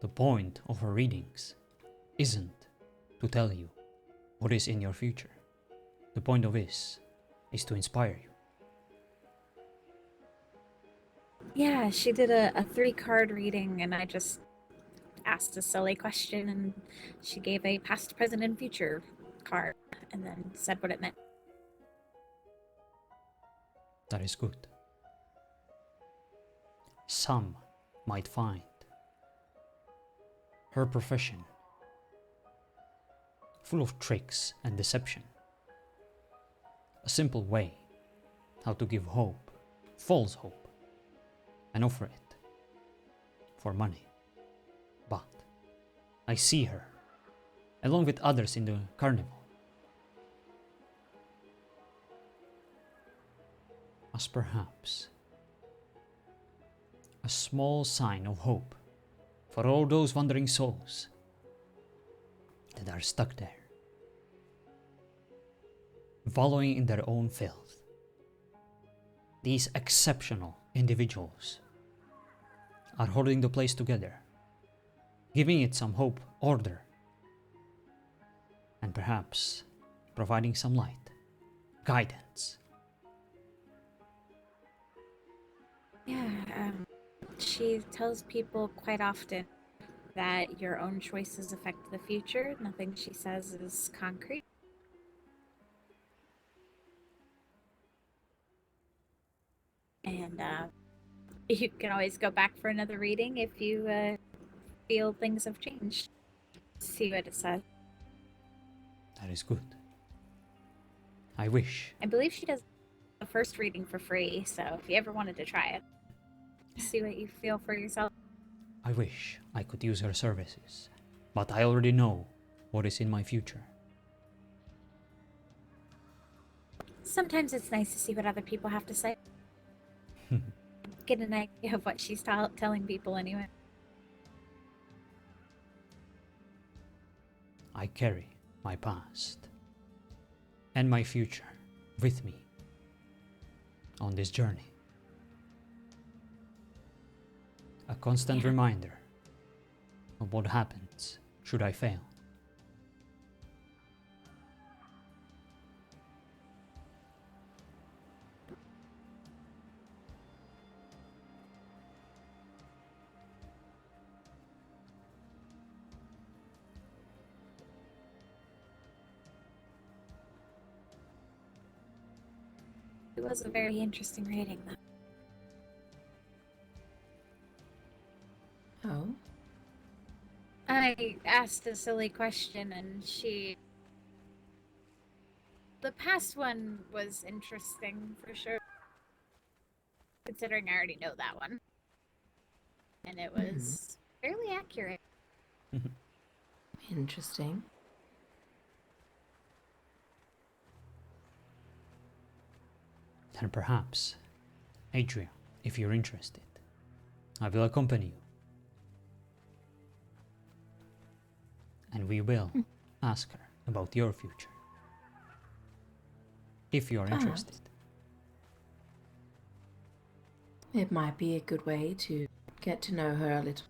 The point of her readings isn't to tell you what is in your future. The point of this is to inspire you. Yeah, she did a 3-card reading, and I just asked a silly question, and she gave a past, present, and future card, and then said what it meant. That is good. Some might find her profession full of tricks and deception. A simple way how to give hope, false hope, and offer it for money. But I see her, along with others in the carnival, as perhaps a small sign of hope for all those wandering souls that are stuck there, wallowing in their own filth. These exceptional individuals are holding the place together, giving it some hope, order, and perhaps providing some light, guidance. Yeah, she tells people quite often that your own choices affect the future. Nothing she says is concrete. And you can always go back for another reading if you feel things have changed. See what it says. That is good. I wish. I believe she does the first reading for free, so if you ever wanted to try it, see what you feel for yourself. I wish I could use her services, but I already know what is in my future. Sometimes it's nice to see what other people have to say. Get an idea of what she's telling people anyway. I carry my past and my future with me on this journey. A constant reminder of what happens should I fail. It was a very interesting reading, though. Oh? I asked a silly question, and the past one was interesting, for sure. Considering I already know that one. and it was fairly accurate. Interesting. And perhaps, Adria, if you're interested, I will accompany you. And we will ask her about your future. If you are interested. It might be a good way to get to know her a little.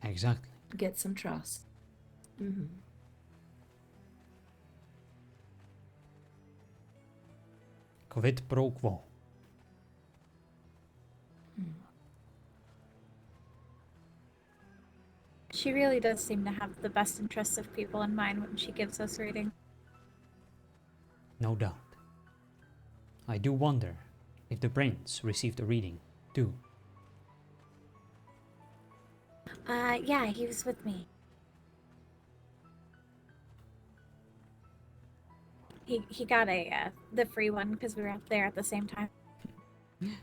Exactly. Get some trust. Quid pro quo. She really does seem to have the best interests of people in mind when she gives us reading. No doubt. I do wonder if the prince received a reading, too. Yeah, he was with me. He got the free one because we were out there at the same time. And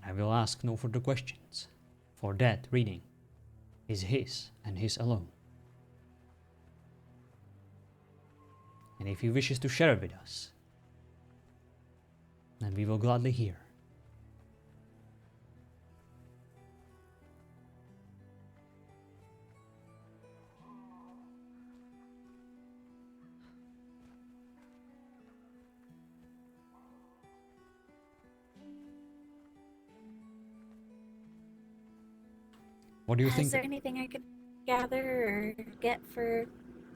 I will ask no further questions, for that reading is his and his alone. And if he wishes to share it with us, then we will gladly hear. What do you think? Is there anything I could gather or get for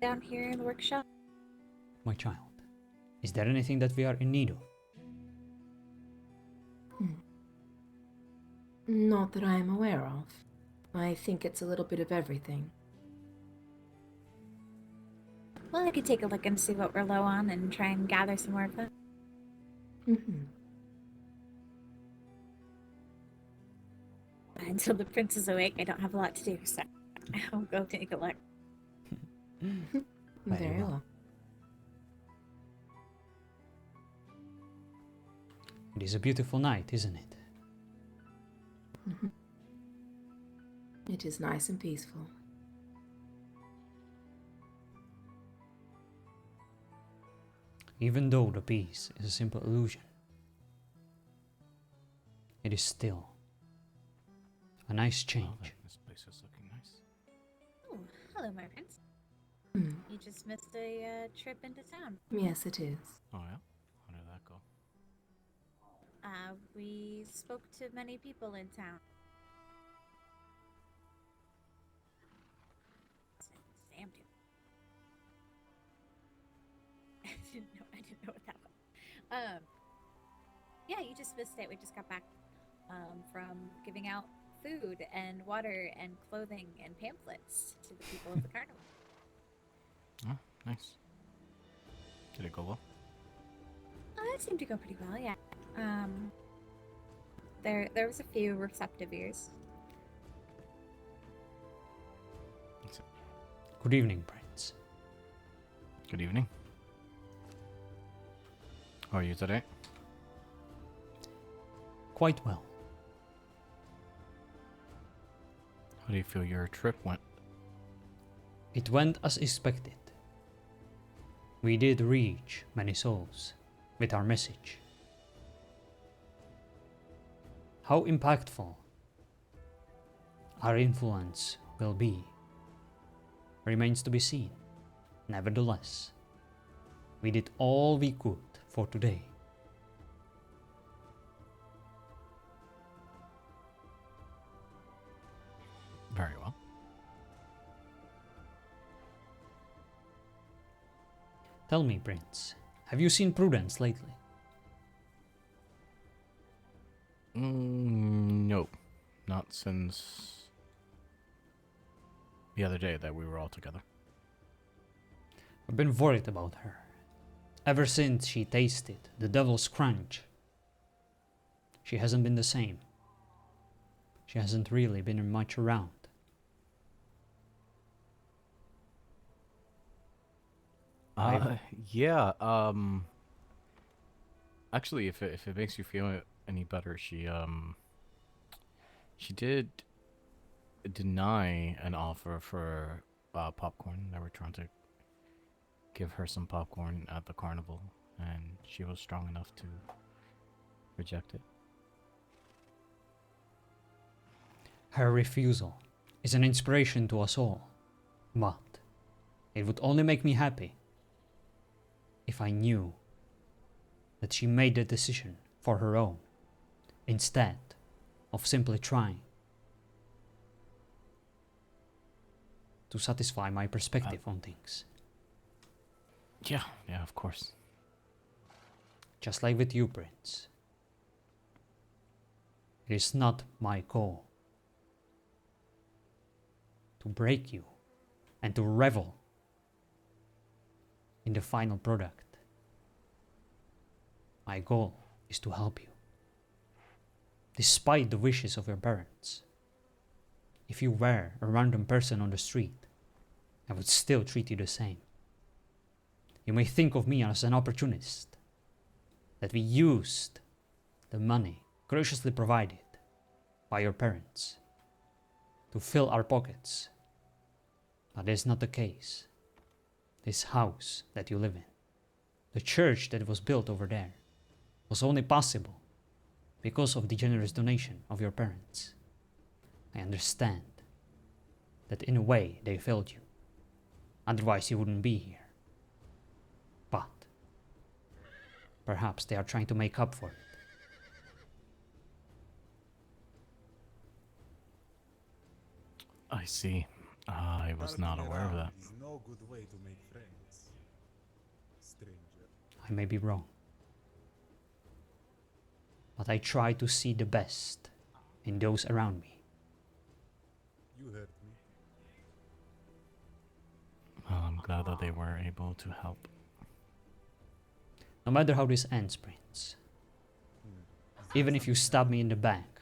down here in the workshop? My child, is there anything that we are in need of? Not that I am aware of. I think it's a little bit of everything. Well, I could take a look and see what we're low on and try and gather some more of that. Until the prince is awake, I don't have a lot to do, so I'll go take a look. Very well. It is a beautiful night, isn't it? It is nice and peaceful. Even though the peace is a simple illusion, it is still a nice change. This place is looking nice. Oh, hello, my prince. You just missed a trip into town. Yes, it is. Oh yeah? How did that go? We spoke to many people in town. Sam did. I didn't know what that was. Yeah, you just missed it. We just got back from giving out food and water and clothing and pamphlets to the people of the carnival. Oh, nice. Did it go well? It seemed to go pretty well, yeah. There was a few receptive ears. Good evening, Prince. Good evening. How are you today? Quite well. How do you feel your trip went? It went as expected. We did reach many souls with our message. How impactful our influence will be remains to be seen. Nevertheless, we did all we could for today. Very well. Tell me, Prince, have you seen Prudence lately? No. Not since the other day that we were all together. I've been worried about her. Ever since she tasted the devil's crunch, she hasn't been the same. She hasn't really been much around. Yeah, actually, if it makes you feel any better, she did deny an offer for popcorn. They were trying to give her some popcorn at the carnival, and she was strong enough to reject it. Her refusal is an inspiration to us all, but it would only make me happy if I knew that she made the decision for her own, instead of simply trying to satisfy my perspective on things. Yeah, of course. Just like with you, Prince. It is not my goal to break you and to revel in the final product. My goal is to help you, despite the wishes of your parents. If you were a random person on the street, I would still treat you the same. You may think of me as an opportunist, that we used the money graciously provided by your parents to fill our pockets. But that is not the case. This house that you live in, the church that was built over there, was only possible because of the generous donation of your parents. I understand that in a way they failed you. Otherwise you wouldn't be here. But perhaps they are trying to make up for it. I see. I was not aware of that. Is no good way to make friends, stranger. I may be wrong, but I try to see the best in those around me. You heard me. Well, I'm glad that they were able to help. No matter how this ends, Prince, even if you stab me in the back,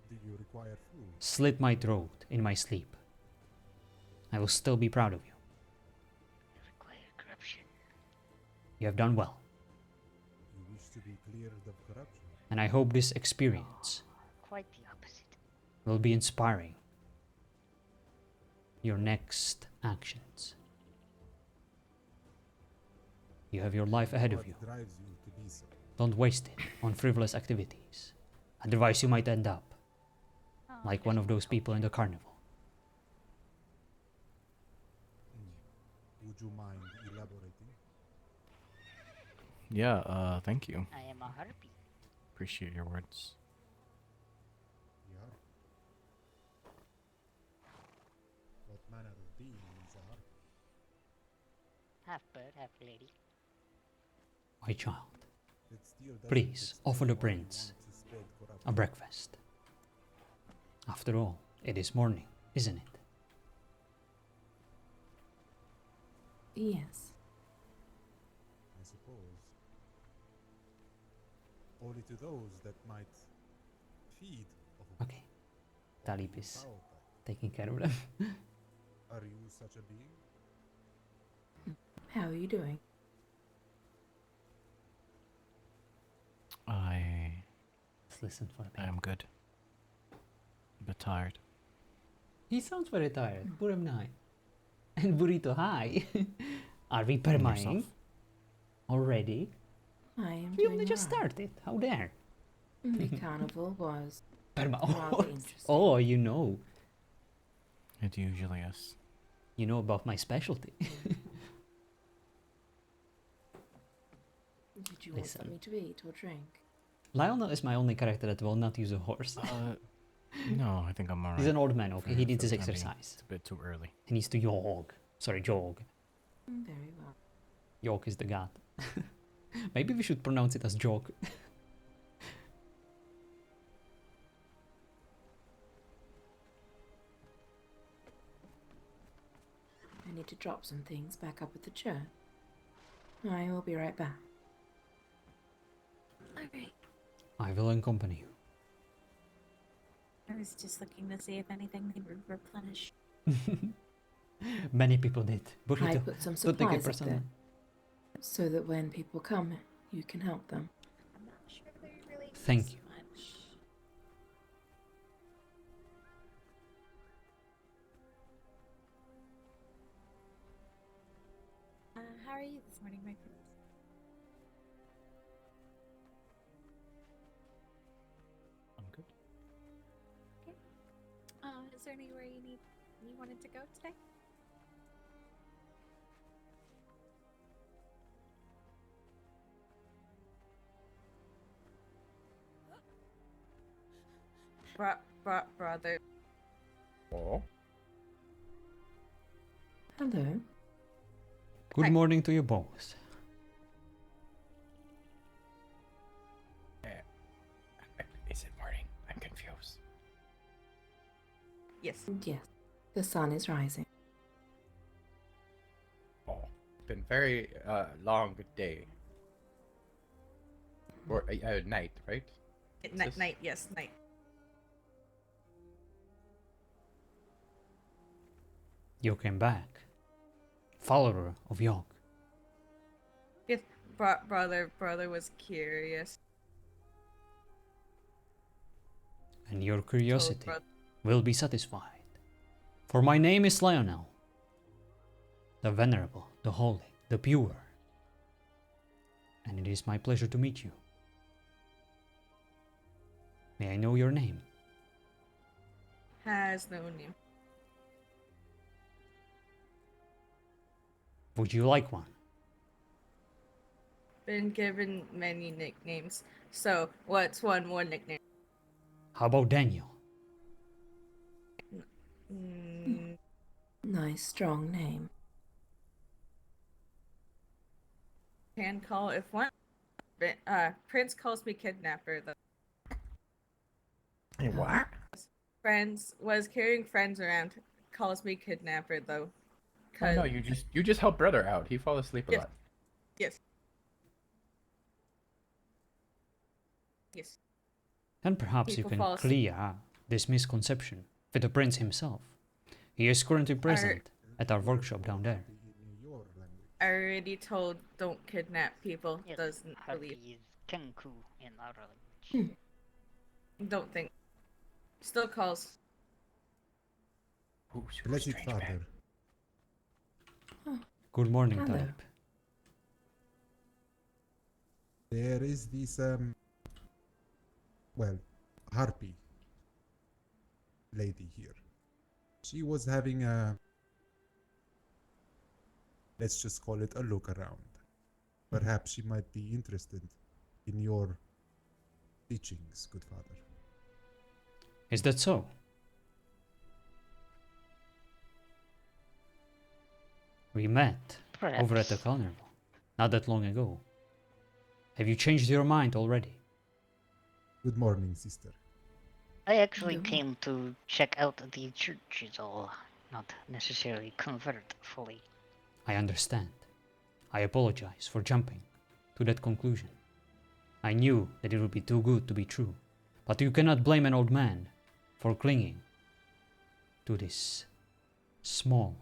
Do you require food? slit my throat in my sleep, I will still be proud of you. Corruption. You have done well, You wish to be cleared of corruption? and I hope this experience Quite the opposite. will be inspiring your next actions. You have your life ahead of you. What drives you to be so? Don't waste it on frivolous activities. Otherwise you might end up like one of those people in the carnival. Would you mind elaborating? Yeah, thank you. I am a harpy. Appreciate your words. Yeah. What manner of being is a harpy? Half bird, half lady. My child, It still doesn't please explain offer the why you prince want to spread corruption. a breakfast. After all, it is morning, isn't it? Yes. I suppose. Only to those that might feed off of Okay, Talib is power. taking care of them. Are you such a being? How are you doing? Let's listen for a I bit. am good. But tired. He sounds very tired. Purim night. And Burrito, hi. Are we And perming yourself? already? I am We doing only just well. started. How dare? The carnival was Perma. rather interesting. Oh, you know. It usually is. You know about my specialty. Did you want Listen. something to eat or drink? Lionel is my only character that will not use a horse. No, I think I'm alright. He's an old man, okay? He needs his the time being. exercise. It's a bit too early. He needs to jog. Sorry, jog. Very well. Jog is the god. Maybe we should pronounce it as jog. I need to drop some things back up at the church. I will be right back. Alright. I will accompany I was just looking to see if anything needed replenished. you. Many people did. I Burrito, put some don't take it supplies up personally. there, so that when people come, you can help them. I'm not sure they really Thank use you. much. are you this morning, my prince? I'm good. Okay. Is there anywhere you wanted to go today? Brother. Oh. Hello. Good morning to you both. Is it morning? I'm confused. Yes. Yes. The sun is rising. Oh. Been very long day. Or night, right? Night, yes, night. You came back. Follower of Yogg. Yes, brother was curious. And your curiosity brother. will be satisfied. For my name is Lionel, the venerable, the holy, the pure. And it is my pleasure to meet you. May I know your name? Has no name. Would you like one? Been given many nicknames. So, what's one more nickname? How about Daniel? Nice, strong name. Can call if one. Prince calls me kidnapper though. Hey, what? Friends was carrying friends around. Calls me kidnapper though. Oh, no, you just help brother out. He fall asleep a lot. Yes. Yes. And perhaps you People can fall asleep. clear this misconception with the prince himself. He is currently present at our workshop down there. I already told don't kidnap people. Yes, Doesn't believe. Harpy is Kenku in our language. Don't think. Still calls. Blessed Father. Good morning, Hello. Type. There is this, well, harpy lady here. She was having a, let's just call it a look around. Perhaps she might be interested in your teachings, good father. Is that so? We met over at the Perhaps. carnival not that long ago. Have you changed your mind already? Good morning, sister. I actually came to check out the church is all, not necessarily convert fully. I understand. I apologize for jumping to that conclusion. I knew that it would be too good to be true, but you cannot blame an old man for clinging to this small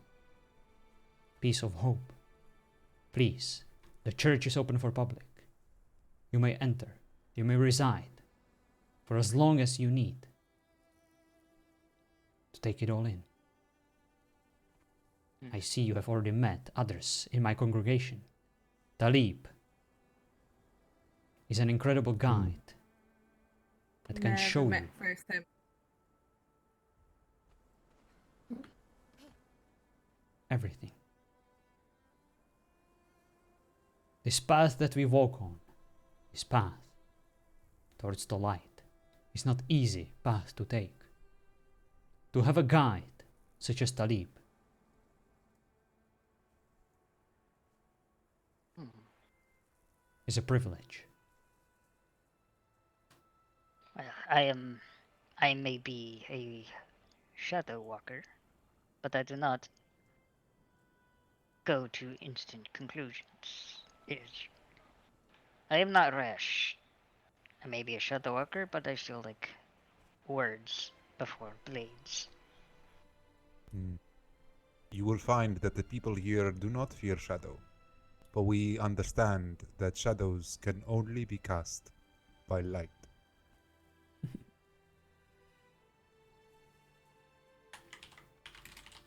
piece of hope. Please, the church is open for public. You may enter, you may reside, for as long as you need to take it all in. I see you have already met others in my congregation. Talib is an incredible guide that can Never show met you first time. everything. This path that we walk on, this path towards the light, is not easy path to take. To have a guide such as Talib is a privilege. Well, I may be a shadow walker, but I do not go to instant conclusions. I am not rash. I may be a shadow walker, but I still like words before blades. You will find that the people here do not fear shadow, but we understand that shadows can only be cast by light.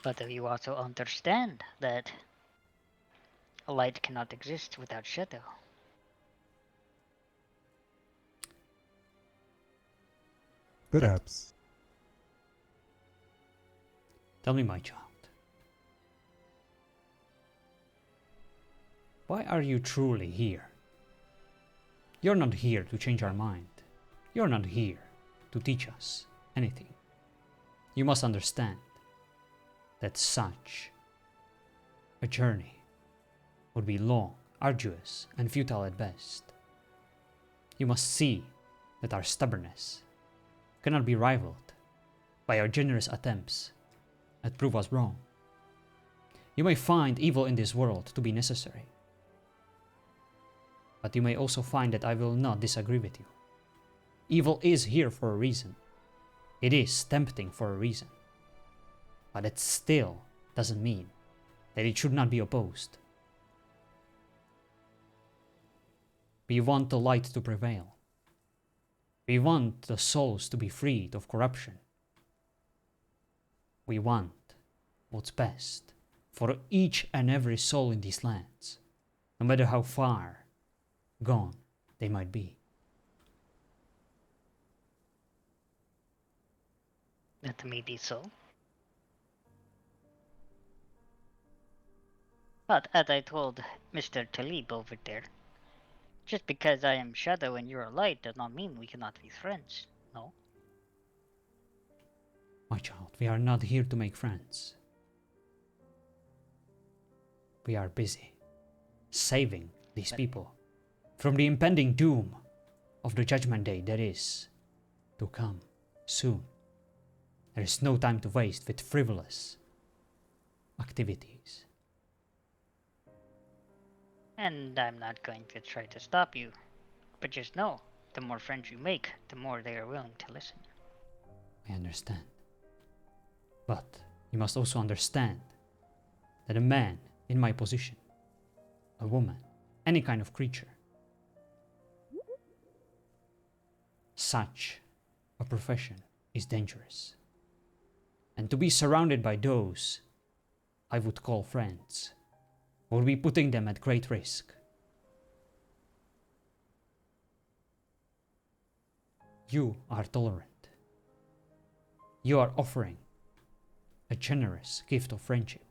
But you also understand that light cannot exist without shadow. Perhaps. Tell me, my child. Why are you truly here? You're not here to change our mind. You're not here to teach us anything. You must understand that such a journey would be long, arduous, and futile at best. You must see that our stubbornness cannot be rivaled by our generous attempts at prove us wrong. You may find evil in this world to be necessary, but you may also find that I will not disagree with you. Evil is here for a reason. It is tempting for a reason. But it still doesn't mean that it should not be opposed. We want the light to prevail. We want the souls to be freed of corruption. We want what's best for each and every soul in these lands, no matter how far gone they might be. That may be so. But as I told Mr. Talib over there, just because I am shadow and you're light does not mean we cannot be friends, no? My child, we are not here to make friends. We are busy saving these people from the impending doom of the judgment day that is to come soon. There is no time to waste with frivolous activities. And I'm not going to try to stop you, but just know, the more friends you make, the more they are willing to listen. I understand. But you must also understand that a man in my position, a woman, any kind of creature, such a profession is dangerous. And to be surrounded by those I would call friends would be putting them at great risk. You are tolerant. You are offering a generous gift of friendship.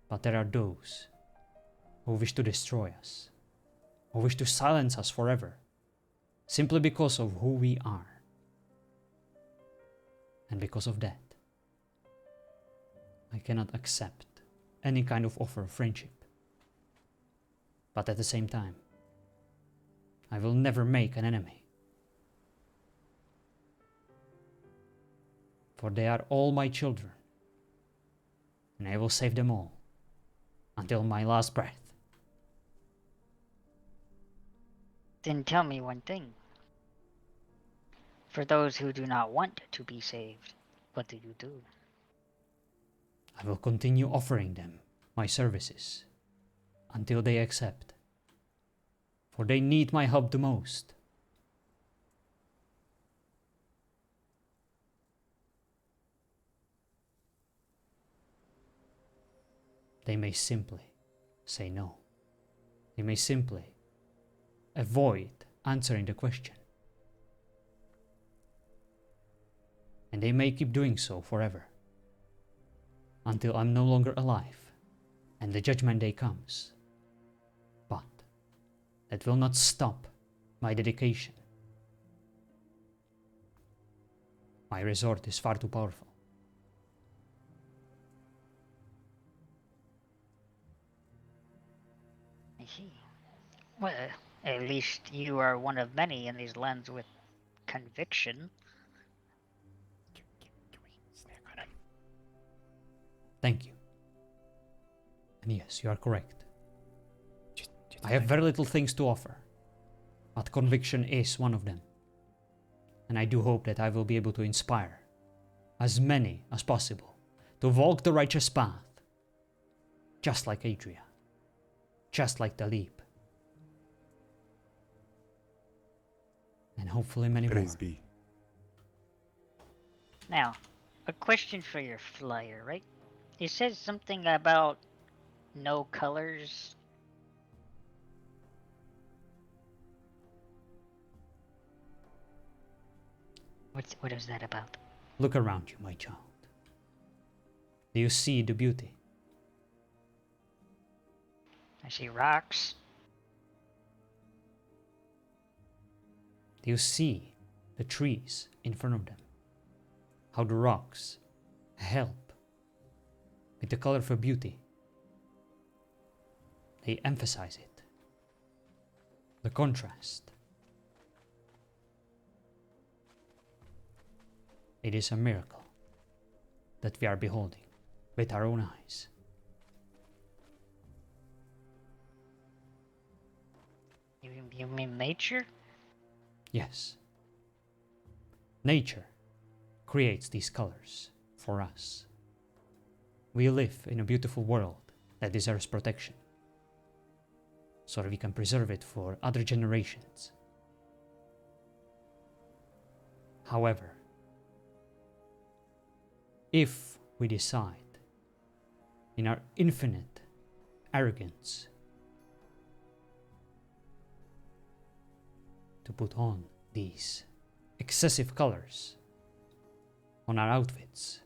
But there are those who wish to destroy us, who wish to silence us forever, simply because of who we are. And because of that, I cannot accept any kind of offer of friendship. But at the same time, I will never make an enemy. For they are all my children, and I will save them all until my last breath. Then tell me one thing. For those who do not want to be saved, what do you do? I will continue offering them my services until they accept, for they need my help the most. They may simply say no. They may simply avoid answering the question. And they may keep doing so forever, until I'm no longer alive and the judgment day comes. But that will not stop my dedication. My resort is far too powerful. I see. Well, at least you are one of many in these lands with conviction. Thank you. And yes, you are correct. I have very little things to offer, but conviction is one of them. And I do hope that I will be able to inspire as many as possible to walk the righteous path, just like Adria, just like Talib, and hopefully many more. Praise be. Now, a question for your flyer, right? It says something about no colors. What is that about? Look around you, my child. Do you see the beauty? I see rocks. Do you see the trees in front of them? How the rocks help with the colorful beauty. They emphasize it. The contrast. It is a miracle that we are beholding with our own eyes. You mean nature? Yes. Nature creates these colors for us. We live in a beautiful world that deserves protection, so that we can preserve it for other generations. However, if we decide in our infinite arrogance to put on these excessive colors on our outfits,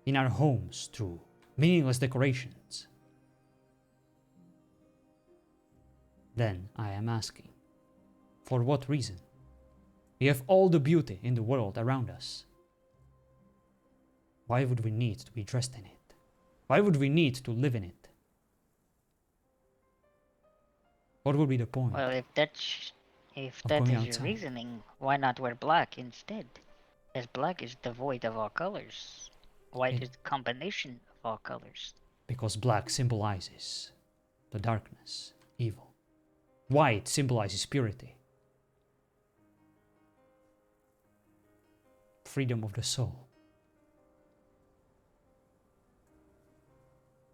in our homes through meaningless decorations, then I am asking, for what reason? We have all the beauty in the world around us. Why would we need to be dressed in it? Why would we need to live in it? What would be the point? Well, if that going is your outside? reasoning, why not wear black instead? As black is devoid of all colors. White is the combination of all colors. Because black symbolizes the darkness, evil. White symbolizes purity, freedom of the soul,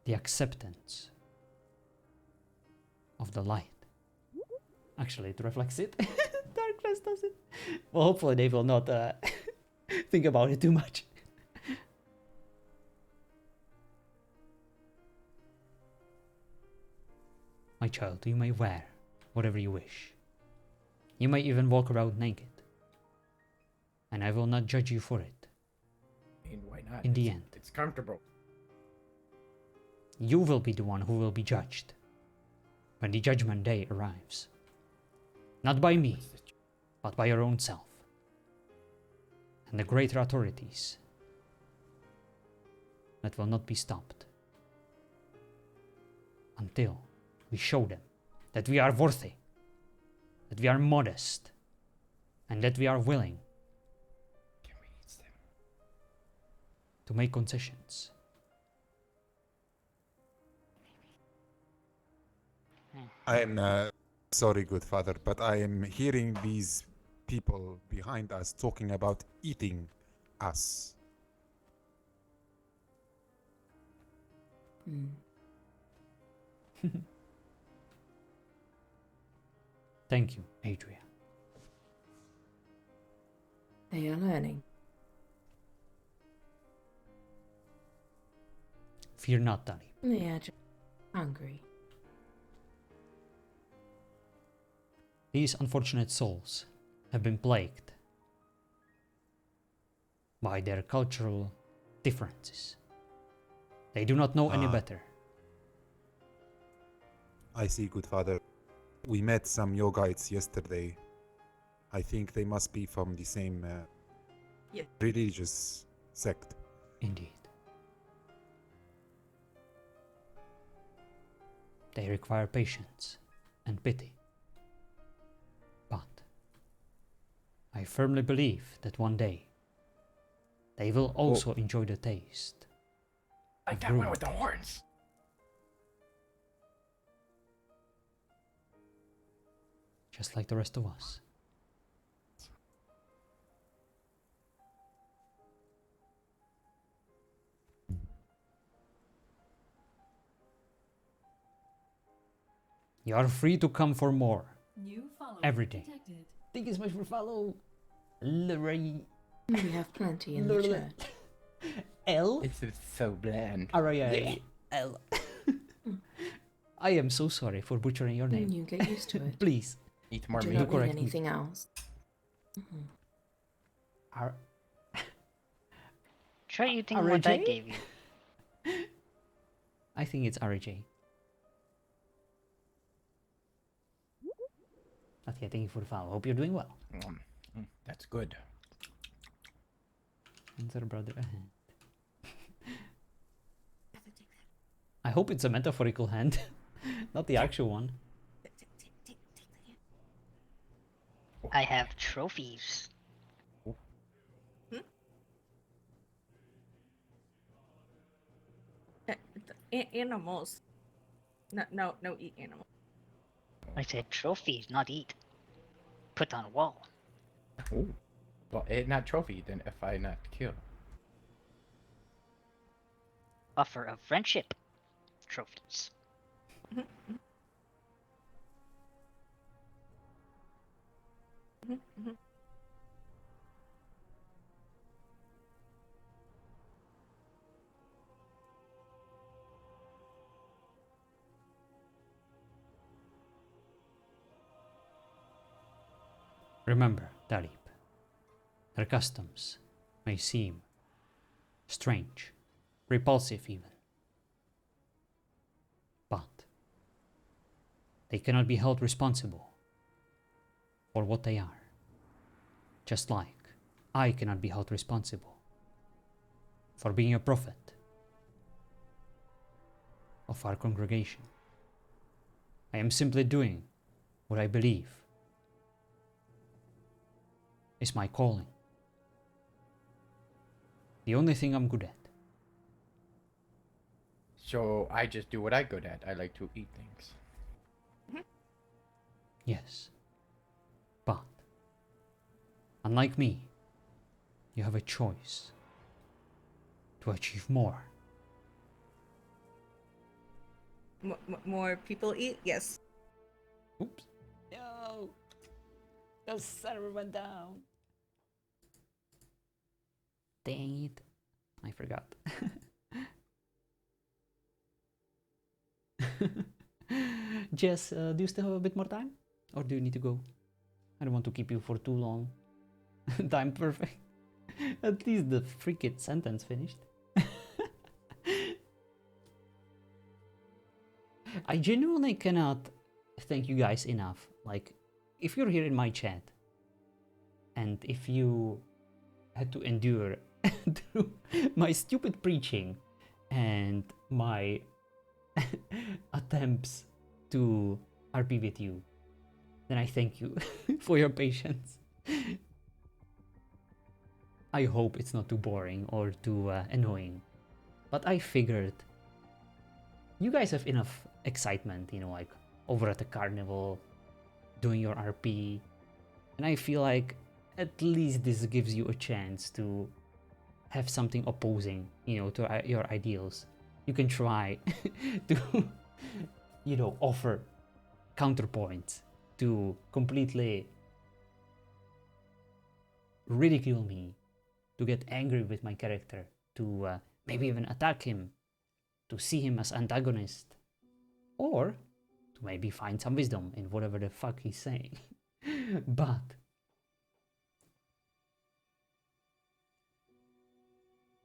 the acceptance of the light. Actually, it reflects it. Darkness does it. Well, hopefully they will not think about it too much. My child, you may wear whatever you wish. You may even walk around naked. And I will not judge you for it. I mean, why not? In the end, It's comfortable. you will be the one who will be judged when the judgment day arrives. Not by me, but by your own self. And the greater authorities that will not be stopped until we show them that we are worthy, that we are modest, and that we are willing to make concessions. I am sorry, good father, but I am hearing these people behind us talking about eating us. Thank you, Adria. They are learning. Fear not, Dali. They are just hungry. These unfortunate souls have been plagued by their cultural differences. They do not know any better. I see, good father. We met some Yogites yesterday. I think they must be from the same religious sect. Indeed. They require patience and pity. But I firmly believe that one day they will also enjoy the taste. Like that one with the horns. Just like the rest of us. You are free to come for more. New follower Every day. detected. Thank you so much for follow. Lorraine. We have plenty in the chat. L? It's so bland. R-I-A-L. I am so sorry for butchering your name. You get used to it. Please. Eat more Do meat. not need correct me. anything else. Try eating what I RJ? gave you. I think it's RJ. Okay, thank you for the follow. Hope you're doing well. That's good. Answer brother hand. I hope it's a metaphorical hand, not the actual one. I have trophies. Animals. No, eat animals. I said trophies, not eat. Put on a wall. Ooh. Well, it not trophy, then if I not kill. Offer of friendship. Trophies. Remember, Talib, their customs may seem strange, repulsive even, but they cannot be held responsible for what they are, just like I cannot be held responsible for being a prophet of our congregation. I am simply doing what I believe is my calling. The only thing I'm good at. So I just do what I'm good at. I like to eat things. Yes. But, unlike me, you have a choice to achieve more. More people eat? Yes. Oops. No! The server went down. Dang it. I forgot. Jess, do you still have a bit more time? Or do you need to go? I don't want to keep you for too long. Time perfect. At least the freaking sentence finished. I genuinely cannot thank you guys enough. Like, if you're here in my chat, and if you had to endure through my stupid preaching and my attempts to RP with you, then I thank you for your patience. I hope it's not too boring or too annoying, but I figured you guys have enough excitement, you know, like over at the carnival, doing your RP, and I feel like at least this gives you a chance to have something opposing, you know, to your ideals. You can try to, you know, offer counterpoints to completely ridicule me, to get angry with my character, to maybe even attack him, to see him as antagonist, or to maybe find some wisdom in whatever the fuck he's saying. But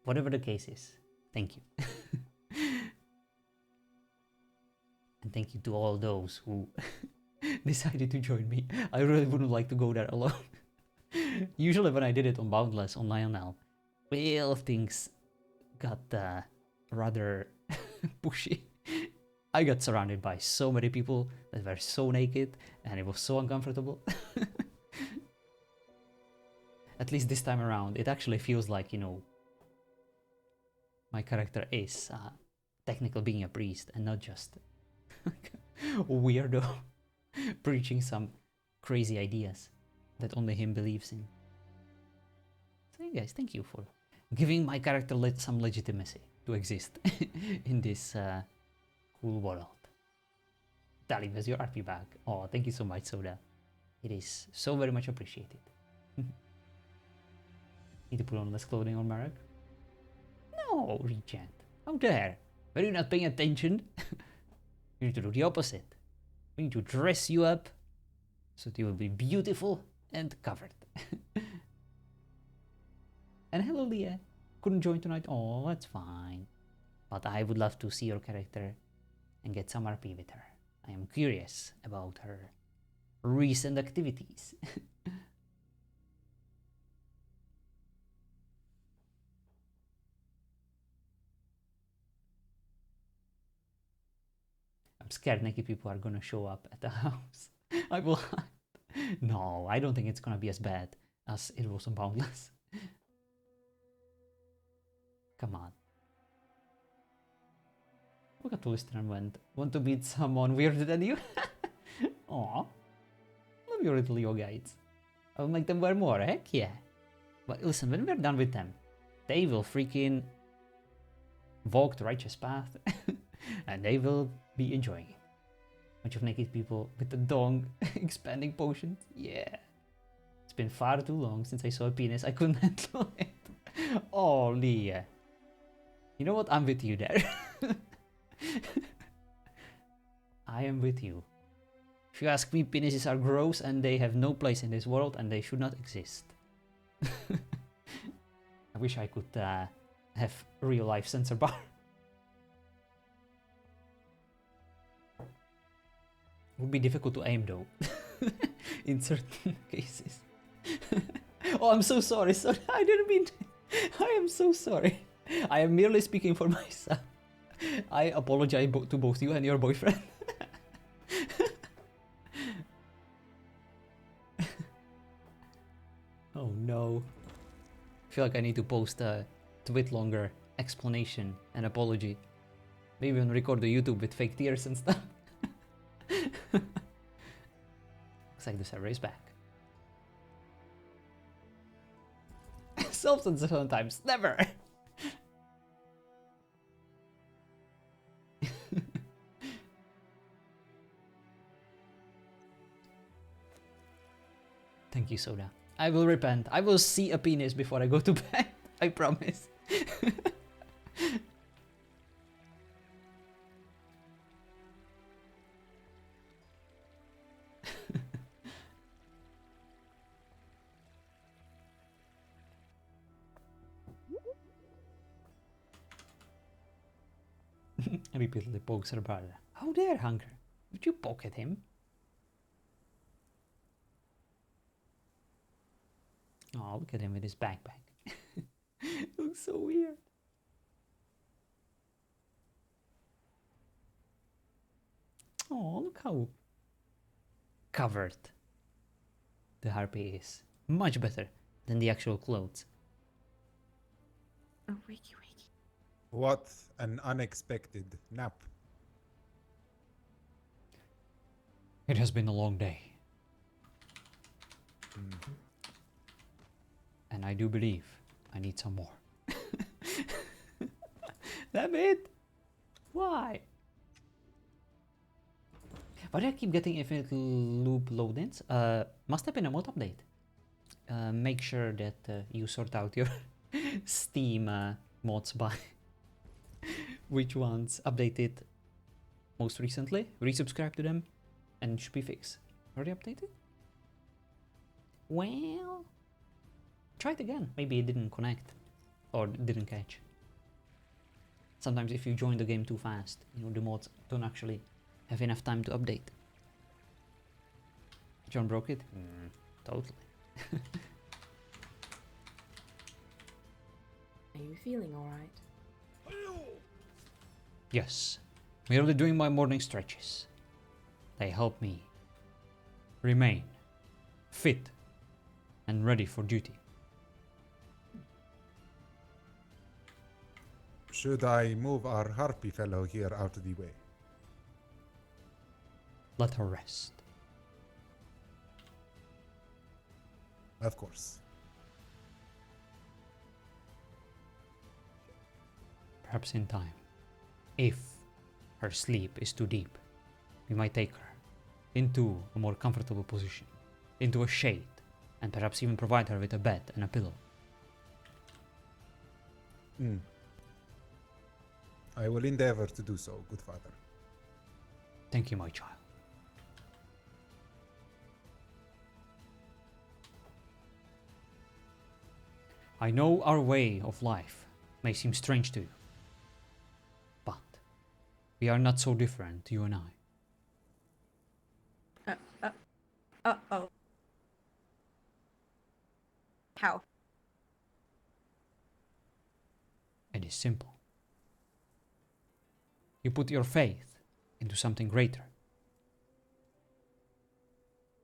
whatever the case is, thank you. And thank you to all those who decided to join me. I really wouldn't like to go there alone. Usually when I did it on Boundless, on Lionel, well, things got rather pushy. I got surrounded by so many people that were so naked, and it was so uncomfortable. At least this time around, it actually feels like, you know, my character is technically being a priest and not just a weirdo preaching some crazy ideas that only him believes in. So yeah, guys, thank you for giving my character some legitimacy to exist in this cool world. Talib has your RP back. Oh, thank you so much, Soda. It is so very much appreciated. Need to put on less clothing on Marek? No, Regent. How dare? Were you not paying attention? We need to do the opposite. We need to dress you up so that you will be beautiful and covered. And hello, Leah. Couldn't join tonight. Oh, that's fine. But I would love to see your character and get some RP with her. I am curious about her recent activities. I'm scared naked people are gonna show up at the house. I will. No, I don't think it's gonna be as bad as it was on Boundless. Come on. Look at Lister and went. Want to meet someone weirder than you? Aw. Love your little Leo guides. I'll make them wear more, heck yeah. But listen, when we're done with them, they will freaking walk the righteous path and they will be enjoying it. Bunch of naked people with the dong expanding potions. Yeah. It's been far too long since I saw a penis. I couldn't handle it. Oh, Leah. You know what? I'm with you there. I am with you. If you ask me, penises are gross and they have no place in this world and they should not exist. I wish I could have real life sensor bar. Would be difficult to aim though, in certain cases. Oh, I'm so sorry. Sorry, I didn't mean to. I am so sorry. I am merely speaking for myself. I apologize to both you and your boyfriend. Oh no. I feel like I need to post a bit longer explanation and apology. Maybe even record the YouTube with fake tears and stuff. Looks like the server is back. Self-censor sometimes, never! Thank you, Soda. I will repent. I will see a penis before I go to bed. I promise. Repeatedly pokes her brother. How dare, Hunker? Would you poke at him? Oh, look at him with his backpack. Looks so weird. Oh, look how covered the harpy is. Much better than the actual clothes. Oh, wakey, wakey. What an unexpected nap. It has been a long day. And I do believe I need some more. Damn it! Why? Why do I keep getting infinite loop load-ins? Must have been a mod update. Make sure that you sort out your Steam mods by which ones updated most recently. Resubscribe to them and it should be fixed. Already updated? Well, try it again. Maybe it didn't connect or didn't catch. Sometimes if you join the game too fast, you know, the mods don't actually have enough time to update. John broke it? Totally. Are you feeling alright? Yes, merely doing my morning stretches. They help me remain fit and ready for duty. Should I move our harpy fellow here out of the way? Let her rest. Of course. Perhaps in time, if her sleep is too deep, we might take her into a more comfortable position, into a shade, and perhaps even provide her with a bed and a pillow. I will endeavor to do so, good father. Thank you, my child. I know our way of life may seem strange to you, but we are not so different, you and I. Uh-oh. How? It is simple. You put your faith into something greater.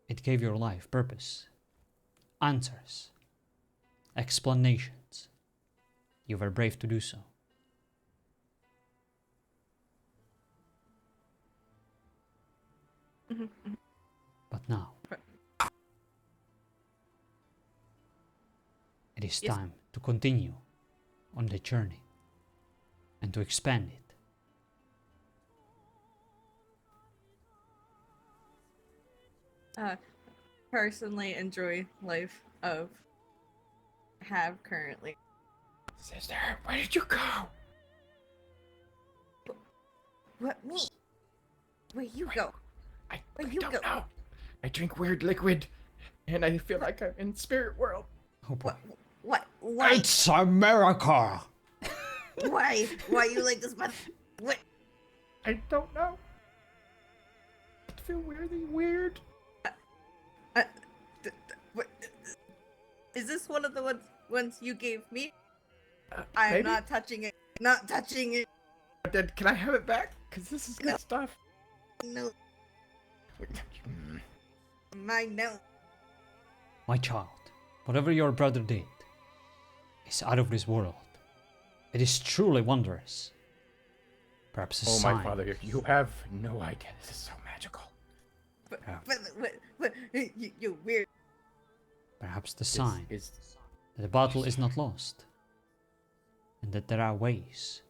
It gave your life purpose, answers, explanations. You were brave to do so. But now, it is Yes. time to continue on the journey and to expand it. Personally enjoy life of have currently. Sister, where did you go? What, me? Where you go? Where you don't go? know. I drink weird liquid, and I feel like I'm in spirit world. Oh boy. What? Why? It's America! Why? Why you like this? What? I don't know. I feel weirdly weird. What? Is this one of the ones you gave me? I'm maybe? not touching it. Not touching it. Then can I have it back? Cause this is good stuff. No. Mine, no. My child, whatever your brother did is out of this world. It is truly wondrous. Perhaps a Oh sign. my father, you have no idea. This is so magical. But you weird. Perhaps the sign is that the battle is not lost, and that there are ways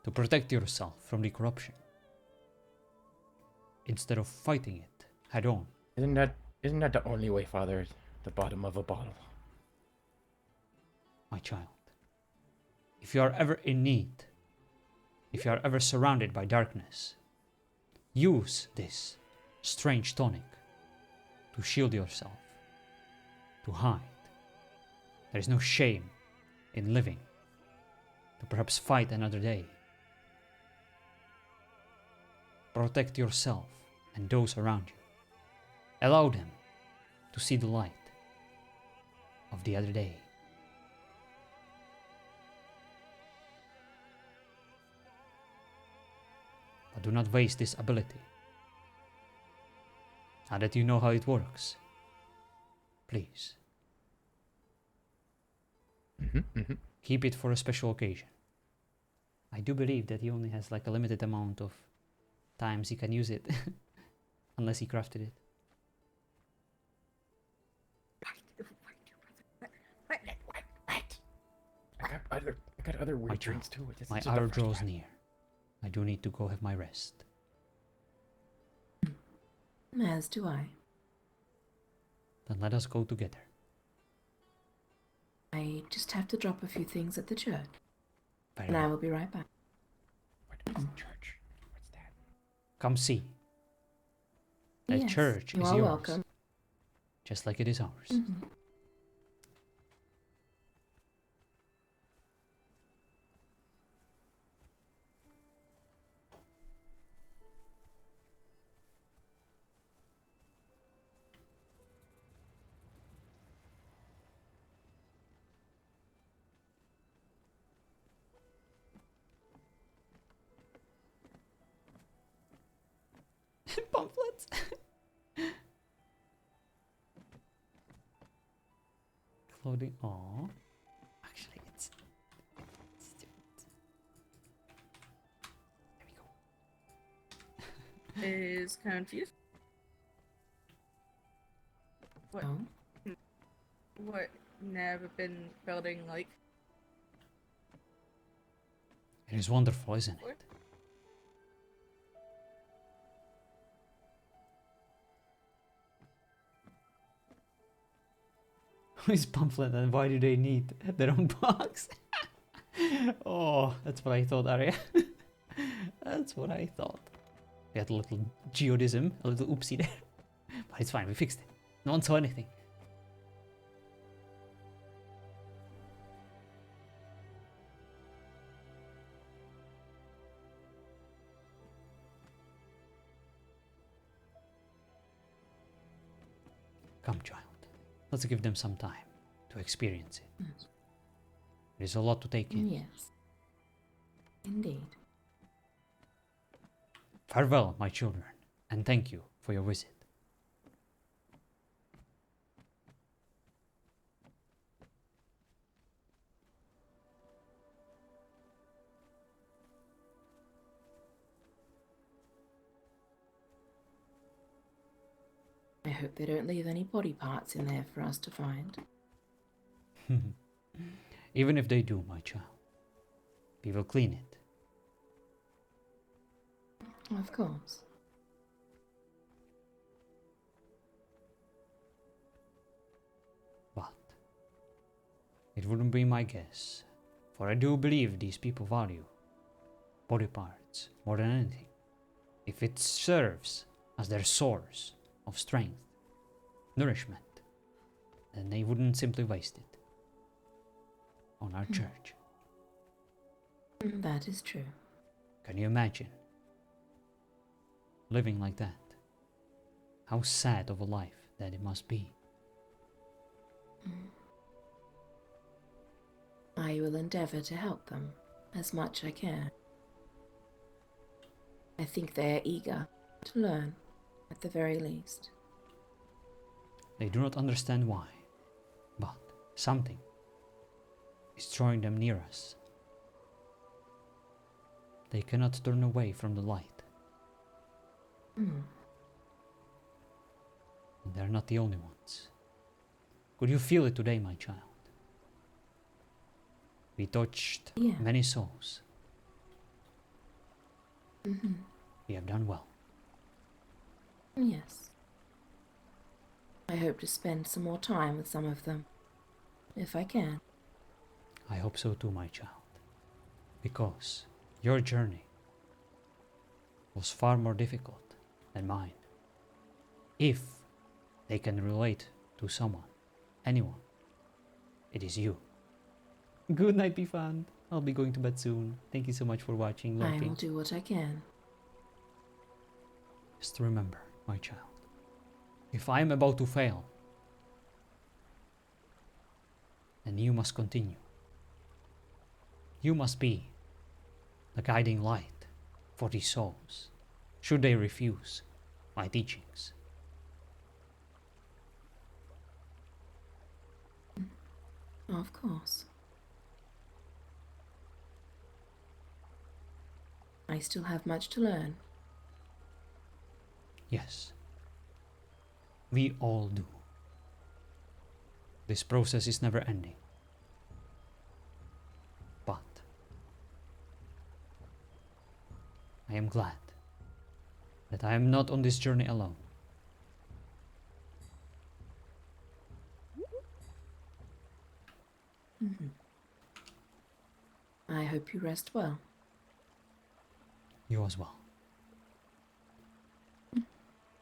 to protect yourself from the corruption instead of fighting it head on. Isn't that the only way, Father? The bottom of a bottle. My child, if you are ever in need, if you are ever surrounded by darkness, use this strange tonic to shield yourself, to hide. There is no shame in living, to perhaps fight another day. Protect yourself and those around you. Allow them to see the light of the other day. But do not waste this ability. Now that you know how it works, please. Keep it for a special occasion. I do believe that he only has like a limited amount of times he can use it, unless he crafted it. I got other My weird child, drinks too. This my is the hour first draws time. near. I do need to go have my rest. As do I. Then let us go together. I just have to drop a few things at the church. Very And I well. will be right back. What is church? What's that? Come see. The Yes, church you is are yours, welcome. just like it is ours. Mhm. Pamphlets. Clothing. Oh, actually, it's. There we go. Is confused. What? Oh? What? Never been building like. It is wonderful, isn't it? Who is pamphlet and why do they need their own box? Oh, that's what I thought, Arya. That's what I thought. We had a little geodism, a little oopsie there. But it's fine, we fixed it. No one saw anything. Come, child. Let's give them some time to experience it. There's a lot to take in. Yes. Indeed. Farewell, my children, and thank you for your visit. I hope they don't leave any body parts in there for us to find. Even if they do, my child, we will clean it. Of course. But it wouldn't be my guess, for I do believe these people value body parts more than anything. If it serves as their source of strength, nourishment, then they wouldn't simply waste it on our church. That is true. Can you imagine living like that? How sad of a life that it must be. I will endeavour to help them as much I can. I think they are eager to learn, at the very least. They do not understand why, but something is drawing them near us. They cannot turn away from the light. And they're not the only ones. Could you feel it today, my child? We touched many souls. We have done well. Yes. I hope to spend some more time with some of them, if I can. I hope so too, my child. Because your journey was far more difficult than mine. If they can relate to someone, anyone, it is you. Good night, be fun. I'll be going to bed soon. Thank you so much for watching. I will do what I can. Just remember, my child, if I am about to fail, then you must continue. You must be the guiding light for these souls, should they refuse my teachings. Of course. I still have much to learn. Yes, we all do. This process is never ending. But I am glad that I am not on this journey alone. I hope you rest well. You as well.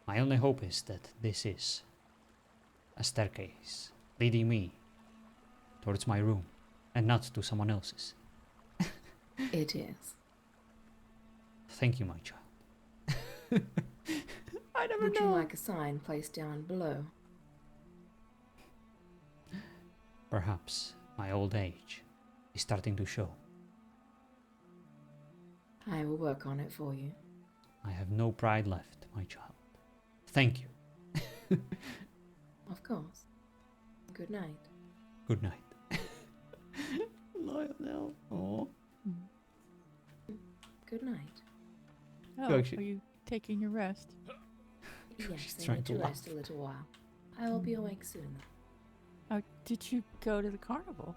My only hope is that this is a staircase leading me towards my room and not to someone else's. It is. Thank you, my child. I never Would know. you like a sign placed down below? Perhaps my old age is starting to show. I will work on it for you. I have no pride left, my child. Thank you. Of course. Good night. Good night. Lionel. Oh. Good night. Oh, are you taking your rest? Yes, I trying need to to laugh. rest a little while. I will be awake soon. Oh, did you go to the carnival?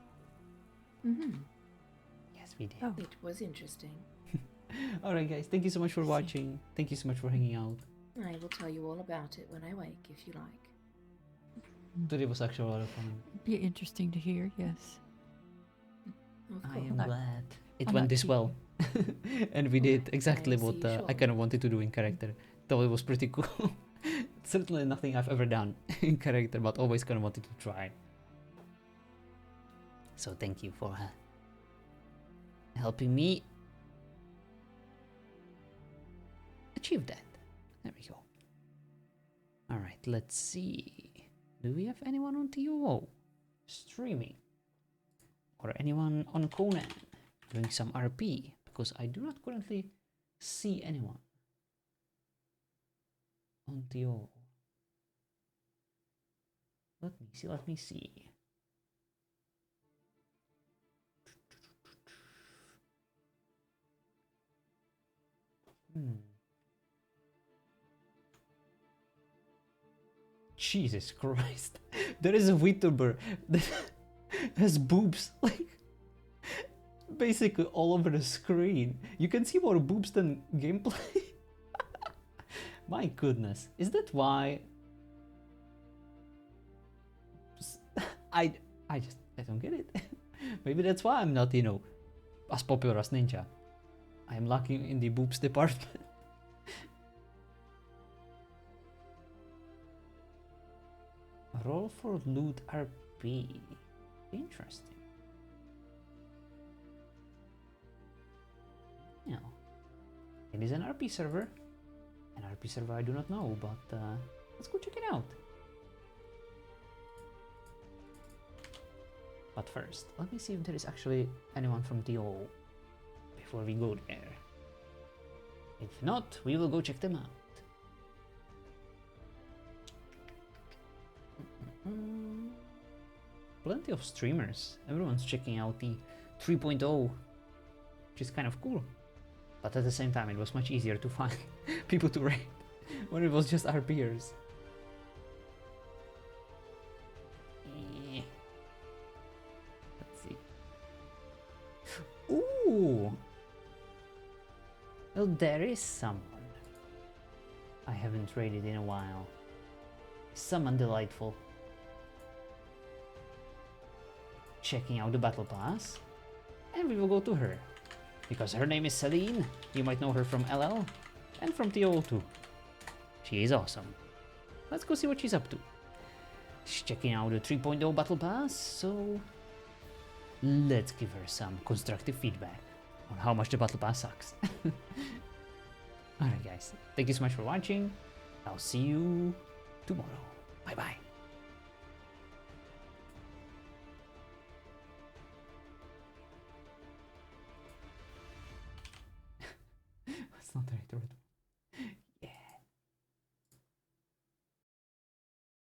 Yes, we did. Oh. It was interesting. Alright, guys. Thank you so much for watching. Thank you so much for hanging out. I will tell you all about it when I wake, if you like. Today was actually a lot of fun. Be interesting to hear, yes. Of I course. am glad it I'm went not this well. keeping- And we did exactly see what you I shortly. kind of wanted to do in character. Though it was pretty cool. Certainly nothing I've ever done in character, but always kind of wanted to try. So thank you for helping me achieve that. There we go. Alright, let's see. Do we have anyone on ToO streaming? Or anyone on Conan doing some RP? Because I do not currently see anyone on ToO. Let me see. Jesus Christ. There is a VTuber that has boobs like basically all over the screen. You can see more boobs than gameplay. My goodness. Is that why I don't get it. Maybe that's why I'm not, as popular as Ninja. I'm lacking in the boobs department. Roll for loot RP. Interesting. Yeah. It is an RP server. An RP server I do not know, but let's go check it out. But first, let me see if there is actually anyone from ToO before we go there. If not, we will go check them out. Plenty of streamers. Everyone's checking out the 3.0, which is kind of cool. But at the same time, it was much easier to find people to raid when it was just RPers. Let's see. Ooh! Well, there is someone I haven't raided in a while. Someone delightful. Checking out the battle pass, and we will go to her because her name is Celine. You might know her from LL and from ToO too. She is awesome. Let's go see what she's up to. She's checking out the 3.0 battle pass, so let's give her some constructive feedback on how much the battle pass sucks. Alright guys, thank you so much for watching. I'll see you tomorrow. Bye bye. That's not the right word.